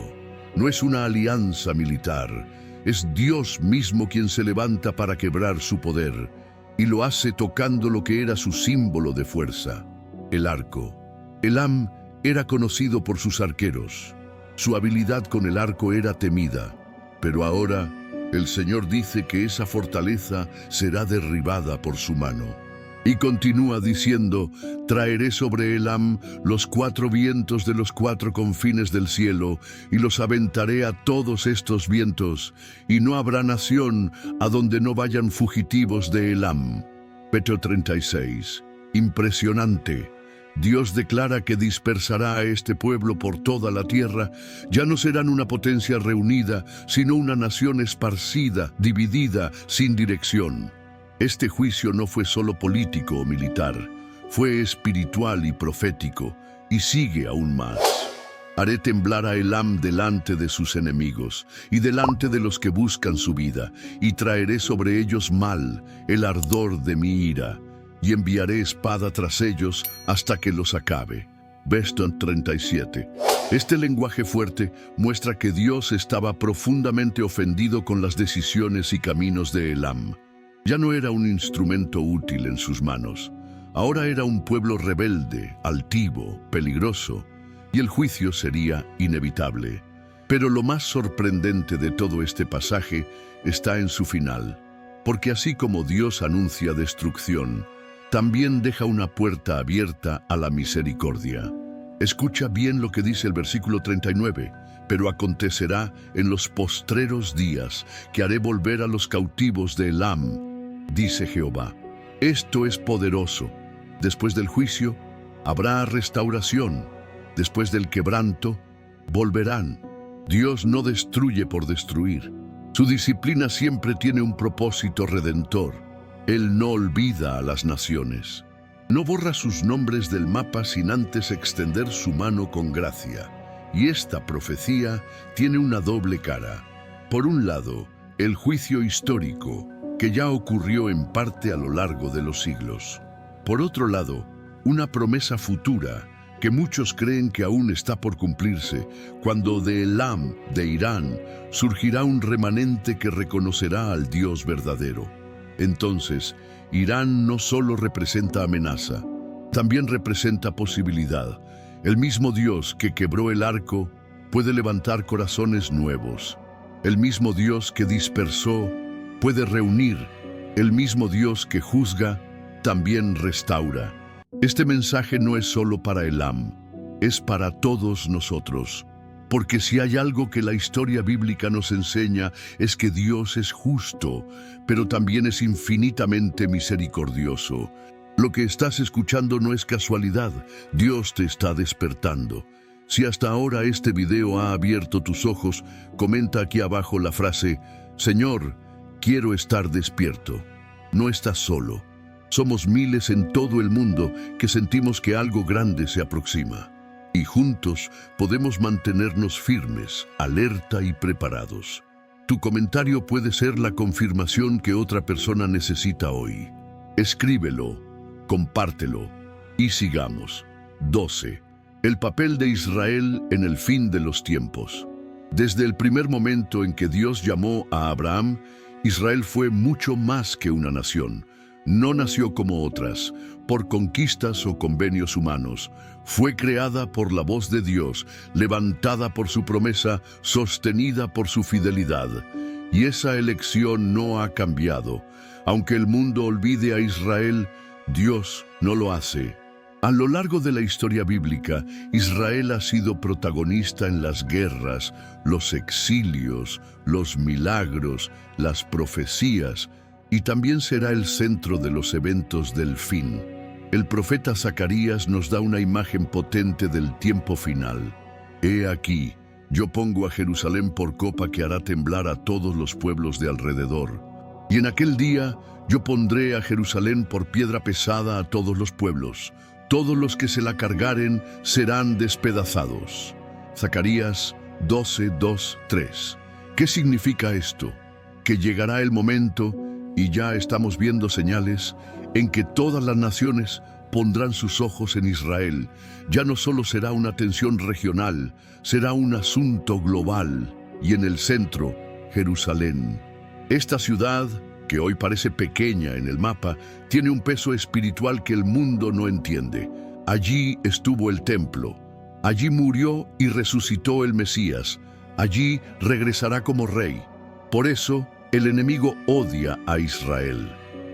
no es una alianza militar, es Dios mismo quien se levanta para quebrar su poder, y lo hace tocando lo que era su símbolo de fuerza, el arco. Elam era conocido por sus arqueros. Su habilidad con el arco era temida, pero ahora el Señor dice que esa fortaleza será derribada por su mano. Y continúa diciendo, traeré sobre Elam los 4 vientos de los 4 confines del cielo, y los aventaré a todos estos vientos, y no habrá nación a donde no vayan fugitivos de Elam. Petro 36. Impresionante. Dios declara que dispersará a este pueblo por toda la tierra. Ya no serán una potencia reunida, sino una nación esparcida, dividida, sin dirección. Este juicio no fue solo político o militar, fue espiritual y profético, y sigue aún más. Haré temblar a Elam delante de sus enemigos, y delante de los que buscan su vida, y traeré sobre ellos mal, el ardor de mi ira, y enviaré espada tras ellos hasta que los acabe. Beston 37. Este lenguaje fuerte muestra que Dios estaba profundamente ofendido con las decisiones y caminos de Elam. Ya no era un instrumento útil en sus manos. Ahora era un pueblo rebelde, altivo, peligroso, y el juicio sería inevitable. Pero lo más sorprendente de todo este pasaje está en su final, porque así como Dios anuncia destrucción, también deja una puerta abierta a la misericordia. Escucha bien lo que dice el versículo 39. Pero acontecerá en los postreros días que haré volver a los cautivos de Elam, dice Jehová. Esto es poderoso. Después del juicio habrá restauración. Después del quebranto volverán. Dios no destruye por destruir. Su disciplina siempre tiene un propósito redentor. Él no olvida a las naciones. No borra sus nombres del mapa sin antes extender su mano con gracia. Y esta profecía tiene una doble cara. Por un lado, el juicio histórico, que ya ocurrió en parte a lo largo de los siglos. Por otro lado, una promesa futura que muchos creen que aún está por cumplirse, cuando de Elam, de Irán, surgirá un remanente que reconocerá al Dios verdadero. Entonces, Irán no solo representa amenaza, también representa posibilidad. El mismo Dios que quebró el arco puede levantar corazones nuevos. El mismo Dios que dispersó puede reunir. El mismo Dios que juzga también restaura. Este mensaje no es solo para Elam, es para todos nosotros. Porque si hay algo que la historia bíblica nos enseña es que Dios es justo, pero también es infinitamente misericordioso. Lo que estás escuchando no es casualidad, Dios te está despertando. Si hasta ahora este video ha abierto tus ojos, comenta aquí abajo la frase, Señor, quiero estar despierto. No estás solo. Somos miles en todo el mundo que sentimos que algo grande se aproxima. Y juntos podemos mantenernos firmes, alerta y preparados. Tu comentario puede ser la confirmación que otra persona necesita hoy. Escríbelo, compártelo y sigamos. 12. El papel de Israel en el fin de los tiempos. Desde el primer momento en que Dios llamó a Abraham, Israel fue mucho más que una nación. No nació como otras, por conquistas o convenios humanos. Fue creada por la voz de Dios, levantada por su promesa, sostenida por su fidelidad. Y esa elección no ha cambiado. Aunque el mundo olvide a Israel, Dios no lo hace. A lo largo de la historia bíblica, Israel ha sido protagonista en las guerras, los exilios, los milagros, las profecías, y también será el centro de los eventos del fin. El profeta Zacarías nos da una imagen potente del tiempo final. He aquí, yo pongo a Jerusalén por copa que hará temblar a todos los pueblos de alrededor. Y en aquel día yo pondré a Jerusalén por piedra pesada a todos los pueblos. Todos los que se la cargaren serán despedazados. Zacarías 12:2-3. ¿Qué significa esto? Que llegará el momento, y ya estamos viendo señales, en que todas las naciones pondrán sus ojos en Israel. Ya no solo será una tensión regional, será un asunto global. Y en el centro, Jerusalén. Esta ciudad, que hoy parece pequeña en el mapa, tiene un peso espiritual que el mundo no entiende. Allí estuvo el templo. Allí murió y resucitó el Mesías. Allí regresará como rey. Por eso, el enemigo odia a Israel.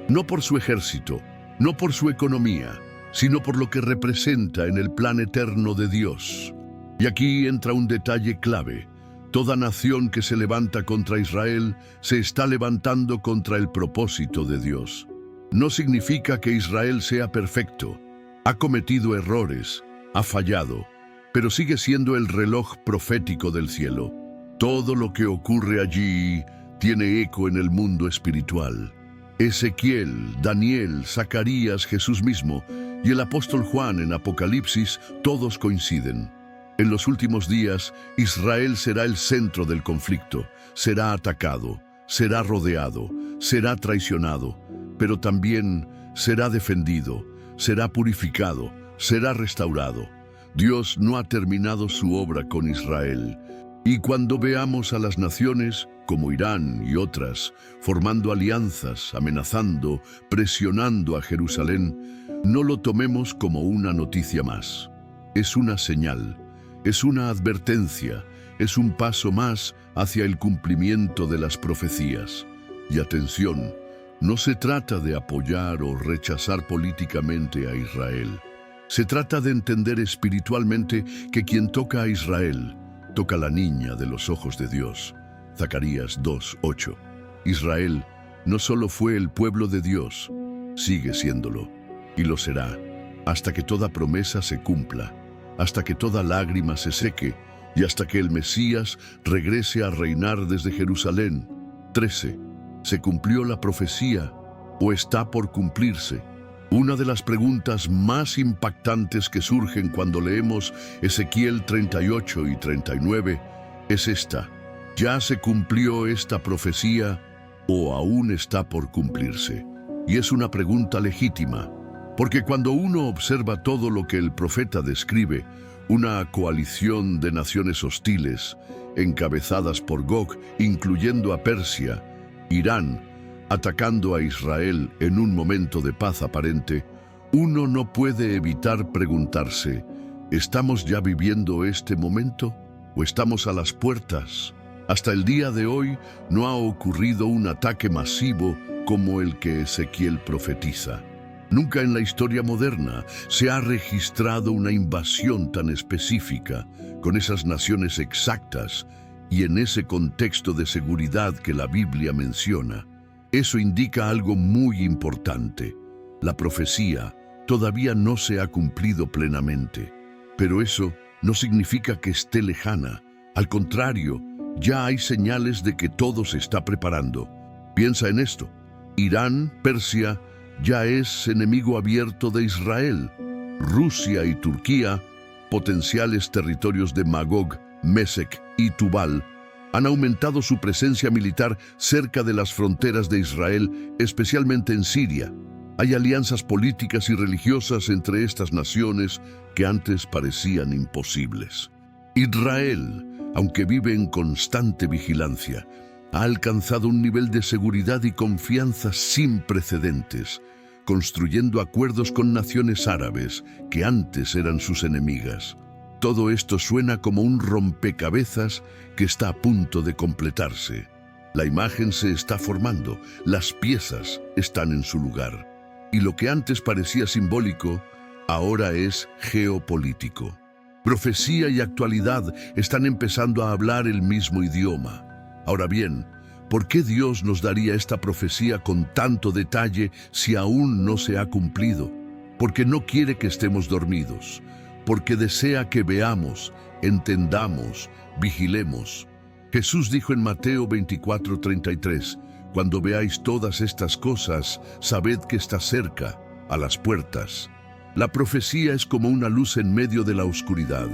No por su ejército, no por su economía, sino por lo que representa en el plan eterno de Dios. Y aquí entra un detalle clave. Toda nación que se levanta contra Israel se está levantando contra el propósito de Dios. No significa que Israel sea perfecto. Ha cometido errores, ha fallado, pero sigue siendo el reloj profético del cielo. Todo lo que ocurre allí tiene eco en el mundo espiritual. Ezequiel, Daniel, Zacarías, Jesús mismo y el apóstol Juan en Apocalipsis, todos coinciden. En los últimos días, Israel será el centro del conflicto, será atacado, será rodeado, será traicionado, pero también será defendido, será purificado, será restaurado. Dios no ha terminado su obra con Israel. Y cuando veamos a las naciones, como Irán y otras, formando alianzas, amenazando, presionando a Jerusalén, no lo tomemos como una noticia más. Es una señal. Es una advertencia, es un paso más hacia el cumplimiento de las profecías. Y atención, no se trata de apoyar o rechazar políticamente a Israel. Se trata de entender espiritualmente que quien toca a Israel, toca a la niña de los ojos de Dios. Zacarías 2:8. Israel no solo fue el pueblo de Dios, sigue siéndolo, y lo será, hasta que toda promesa se cumpla, hasta que toda lágrima se seque y hasta que el Mesías regrese a reinar desde Jerusalén. 13. ¿Se cumplió la profecía o está por cumplirse? Una de las preguntas más impactantes que surgen cuando leemos Ezequiel 38 y 39 es esta: ¿ya se cumplió esta profecía o aún está por cumplirse? Y es una pregunta legítima. Porque cuando uno observa todo lo que el profeta describe, una coalición de naciones hostiles, encabezadas por Gog, incluyendo a Persia, Irán, atacando a Israel en un momento de paz aparente, uno no puede evitar preguntarse, ¿estamos ya viviendo este momento o estamos a las puertas? Hasta el día de hoy no ha ocurrido un ataque masivo como el que Ezequiel profetiza. Nunca en la historia moderna se ha registrado una invasión tan específica, con esas naciones exactas y en ese contexto de seguridad que la Biblia menciona. Eso indica algo muy importante. La profecía todavía no se ha cumplido plenamente, pero eso no significa que esté lejana. Al contrario, ya hay señales de que todo se está preparando. Piensa en esto. Irán, Persia, ya es enemigo abierto de Israel. Rusia y Turquía, potenciales territorios de Magog, Mesec y Tubal, han aumentado su presencia militar cerca de las fronteras de Israel, especialmente en Siria. Hay alianzas políticas y religiosas entre estas naciones que antes parecían imposibles. Israel, aunque vive en constante vigilancia, ha alcanzado un nivel de seguridad y confianza sin precedentes, construyendo acuerdos con naciones árabes que antes eran sus enemigas. Todo esto suena como un rompecabezas que está a punto de completarse. La imagen se está formando, las piezas están en su lugar. Y lo que antes parecía simbólico, ahora es geopolítico. Profecía y actualidad están empezando a hablar el mismo idioma. Ahora bien, ¿por qué Dios nos daría esta profecía con tanto detalle si aún no se ha cumplido? Porque no quiere que estemos dormidos, porque desea que veamos, entendamos, vigilemos. Jesús dijo en Mateo 24:33, «Cuando veáis todas estas cosas, sabed que está cerca, a las puertas». La profecía es como una luz en medio de la oscuridad.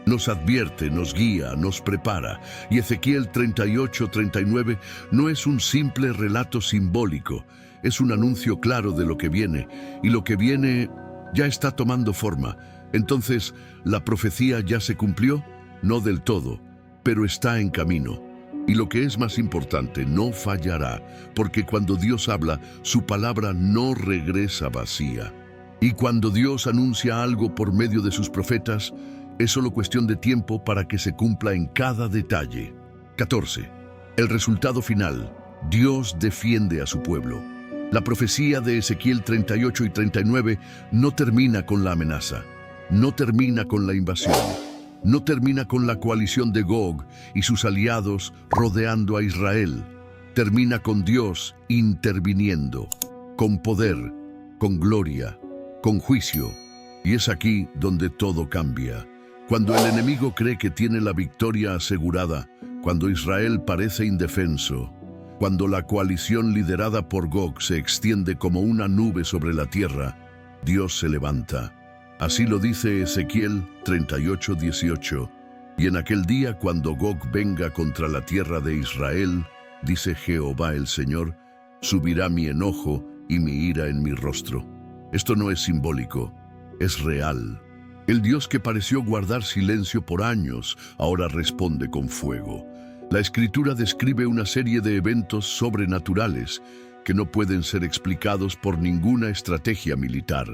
Nos advierte, nos guía, nos prepara. Y Ezequiel 38:39 no es un simple relato simbólico, es un anuncio claro de lo que viene, y lo que viene ya está tomando forma. Entonces, ¿la profecía ya se cumplió? No del todo, pero está en camino. Y lo que es más importante, no fallará, porque cuando Dios habla, su palabra no regresa vacía. Y cuando Dios anuncia algo por medio de sus profetas, es solo cuestión de tiempo para que se cumpla en cada detalle. 14. El resultado final. Dios defiende a su pueblo. La profecía de Ezequiel 38 y 39 no termina con la amenaza, no termina con la invasión, no termina con la coalición de Gog y sus aliados rodeando a Israel. Termina con Dios interviniendo, con poder, con gloria, con juicio. Y es aquí donde todo cambia. Cuando el enemigo cree que tiene la victoria asegurada, cuando Israel parece indefenso, cuando la coalición liderada por Gog se extiende como una nube sobre la tierra, Dios se levanta. Así lo dice Ezequiel 38:18. Y en aquel día cuando Gog venga contra la tierra de Israel, dice Jehová el Señor, subirá mi enojo y mi ira en mi rostro. Esto no es simbólico, es real. El Dios que pareció guardar silencio por años, ahora responde con fuego. La Escritura describe una serie de eventos sobrenaturales que no pueden ser explicados por ninguna estrategia militar.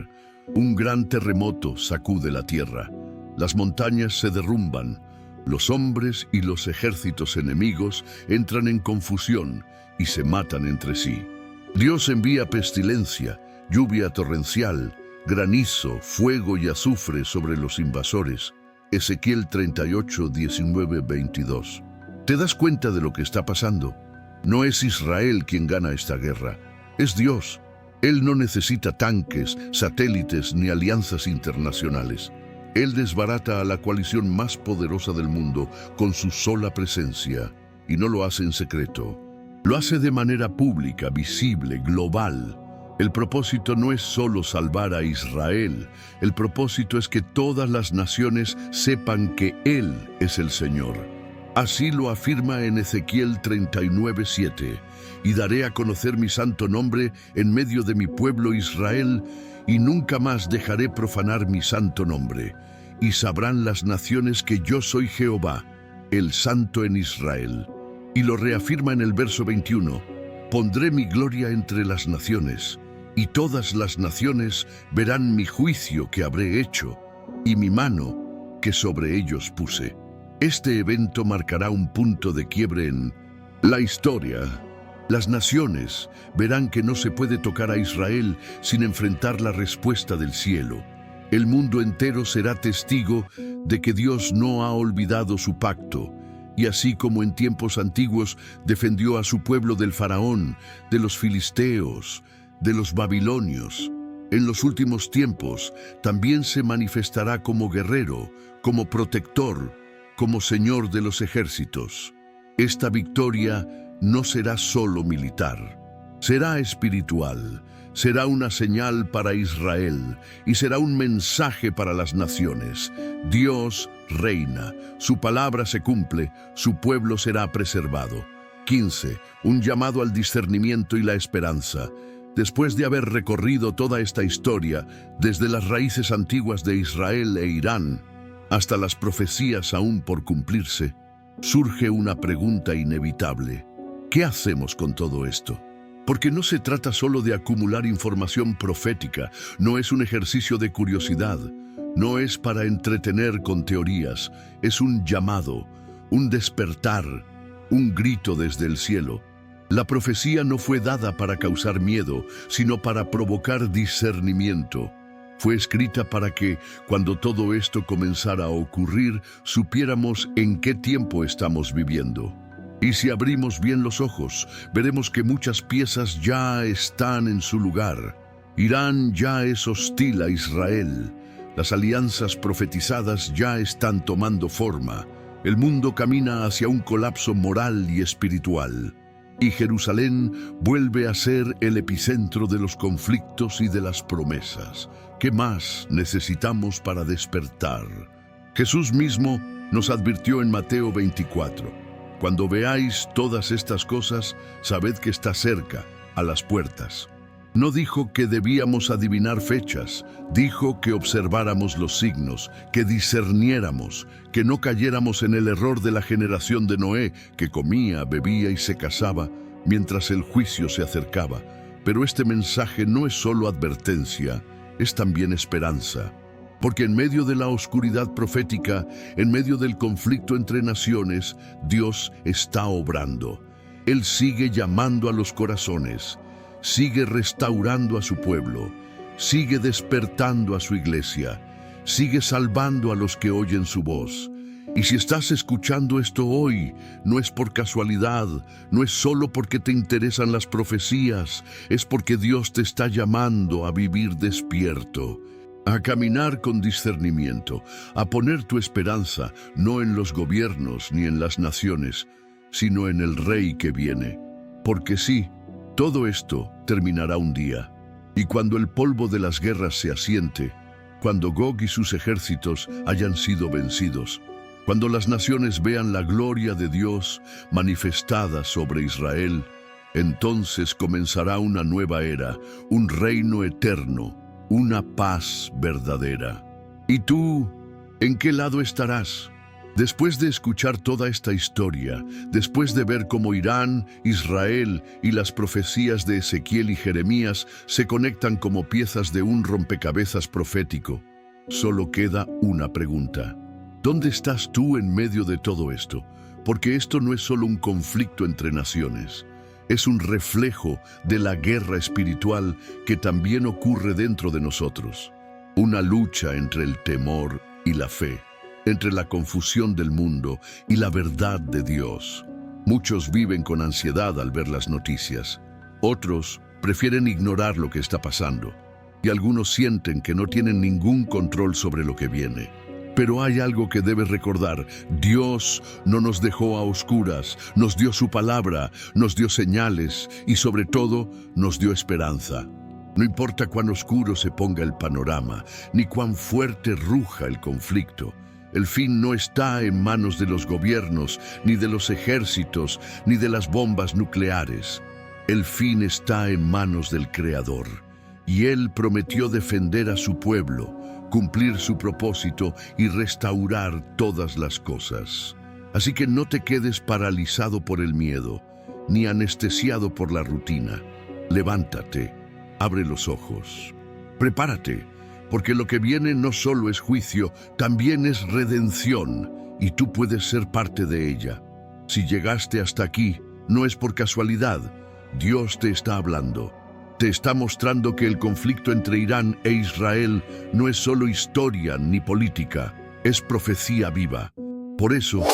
Un gran terremoto sacude la tierra. Las montañas se derrumban. Los hombres y los ejércitos enemigos entran en confusión y se matan entre sí. Dios envía pestilencia, lluvia torrencial, granizo, fuego y azufre sobre los invasores. Ezequiel 38, 19, 22. ¿Te das cuenta de lo que está pasando? No es Israel quien gana esta guerra, es Dios. Él no necesita tanques, satélites ni alianzas internacionales. Él desbarata a la coalición más poderosa del mundo con su sola presencia, y no lo hace en secreto. Lo hace de manera pública, visible, global. El propósito no es solo salvar a Israel, el propósito es que todas las naciones sepan que Él es el Señor. Así lo afirma en Ezequiel 39:7, y daré a conocer mi santo nombre en medio de mi pueblo Israel, y nunca más dejaré profanar mi santo nombre. Y sabrán las naciones que yo soy Jehová, el Santo en Israel. Y lo reafirma en el verso 21. Pondré mi gloria entre las naciones, y todas las naciones verán mi juicio que habré hecho, y mi mano que sobre ellos puse. Este evento marcará un punto de quiebre en la historia. Las naciones verán que no se puede tocar a Israel sin enfrentar la respuesta del cielo. El mundo entero será testigo de que Dios no ha olvidado su pacto, y así como en tiempos antiguos defendió a su pueblo del faraón, de los filisteos, de los babilonios, en los últimos tiempos también se manifestará como guerrero, como protector, como Señor de los ejércitos. Esta victoria no será solo militar, será espiritual, será una señal para Israel y será un mensaje para las naciones. Dios reina, su palabra se cumple, su pueblo será preservado. 15. Un llamado al discernimiento y la esperanza. Después de haber recorrido toda esta historia, desde las raíces antiguas de Israel e Irán, hasta las profecías aún por cumplirse, surge una pregunta inevitable. ¿Qué hacemos con todo esto? Porque no se trata solo de acumular información profética, no es un ejercicio de curiosidad, no es para entretener con teorías, es un llamado, un despertar, un grito desde el cielo. La profecía no fue dada para causar miedo, sino para provocar discernimiento. Fue escrita para que, cuando todo esto comenzara a ocurrir, supiéramos en qué tiempo estamos viviendo. Y si abrimos bien los ojos, veremos que muchas piezas ya están en su lugar. Irán ya es hostil a Israel. Las alianzas profetizadas ya están tomando forma. El mundo camina hacia un colapso moral y espiritual. Y Jerusalén vuelve a ser el epicentro de los conflictos y de las promesas. ¿Qué más necesitamos para despertar? Jesús mismo nos advirtió en Mateo 24. Cuando veáis todas estas cosas, sabed que está cerca, a las puertas. No dijo que debíamos adivinar fechas, dijo que observáramos los signos, que discerniéramos, que no cayéramos en el error de la generación de Noé, que comía, bebía y se casaba, mientras el juicio se acercaba. Pero este mensaje no es solo advertencia, es también esperanza. Porque en medio de la oscuridad profética, en medio del conflicto entre naciones, Dios está obrando. Él sigue llamando a los corazones, sigue restaurando a su pueblo, sigue despertando a su iglesia, sigue salvando a los que oyen su voz. Y si estás escuchando esto hoy, no es por casualidad, no es solo porque te interesan las profecías, es porque Dios te está llamando a vivir despierto, a caminar con discernimiento, a poner tu esperanza no en los gobiernos ni en las naciones, sino en el Rey que viene. Porque sí, todo esto terminará un día, y cuando el polvo de las guerras se asiente, cuando Gog y sus ejércitos hayan sido vencidos, cuando las naciones vean la gloria de Dios manifestada sobre Israel, entonces comenzará una nueva era, un reino eterno, una paz verdadera. ¿Y tú, en qué lado estarás? Después de escuchar toda esta historia, después de ver cómo Irán, Israel y las profecías de Ezequiel y Jeremías se conectan como piezas de un rompecabezas profético, solo queda una pregunta. ¿Dónde estás tú en medio de todo esto? Porque esto no es solo un conflicto entre naciones. Es un reflejo de la guerra espiritual que también ocurre dentro de nosotros. Una lucha entre el temor y la fe, entre la confusión del mundo y la verdad de Dios. Muchos viven con ansiedad al ver las noticias. Otros prefieren ignorar lo que está pasando. Y algunos sienten que no tienen ningún control sobre lo que viene. Pero hay algo que debes recordar. Dios no nos dejó a oscuras, nos dio su palabra, nos dio señales y sobre todo nos dio esperanza. No importa cuán oscuro se ponga el panorama, ni cuán fuerte ruja el conflicto. El fin no está en manos de los gobiernos, ni de los ejércitos, ni de las bombas nucleares. El fin está en manos del Creador. Y Él prometió defender a su pueblo, cumplir su propósito y restaurar todas las cosas. Así que no te quedes paralizado por el miedo. ni anestesiado por la rutina. Levántate, abre los ojos, prepárate, porque lo que viene no solo es juicio, también es redención, y tú puedes ser parte de ella. Si llegaste hasta aquí, no es por casualidad. Dios te está hablando. Te está mostrando que el conflicto entre Irán e Israel no es solo historia ni política, es profecía viva. Por eso,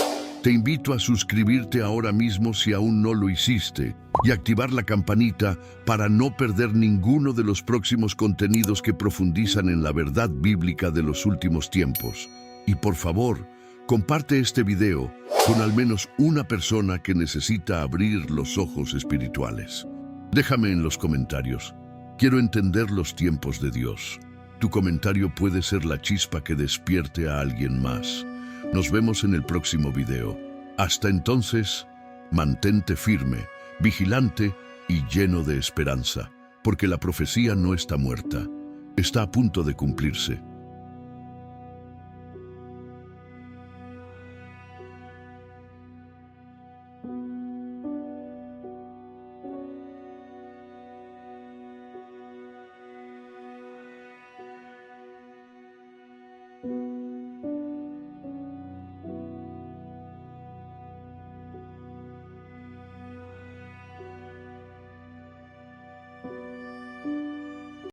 te invito a suscribirte ahora mismo si aún no lo hiciste y activar la campanita para no perder ninguno de los próximos contenidos que profundizan en la verdad bíblica de los últimos tiempos. Y por favor, comparte este video con al menos una persona que necesita abrir los ojos espirituales. Déjame en los comentarios. Quiero entender los tiempos de Dios. Tu comentario puede ser la chispa que despierte a alguien más. Nos vemos en el próximo video. Hasta entonces, mantente firme, vigilante y lleno de esperanza, porque la profecía no está muerta, está a punto de cumplirse.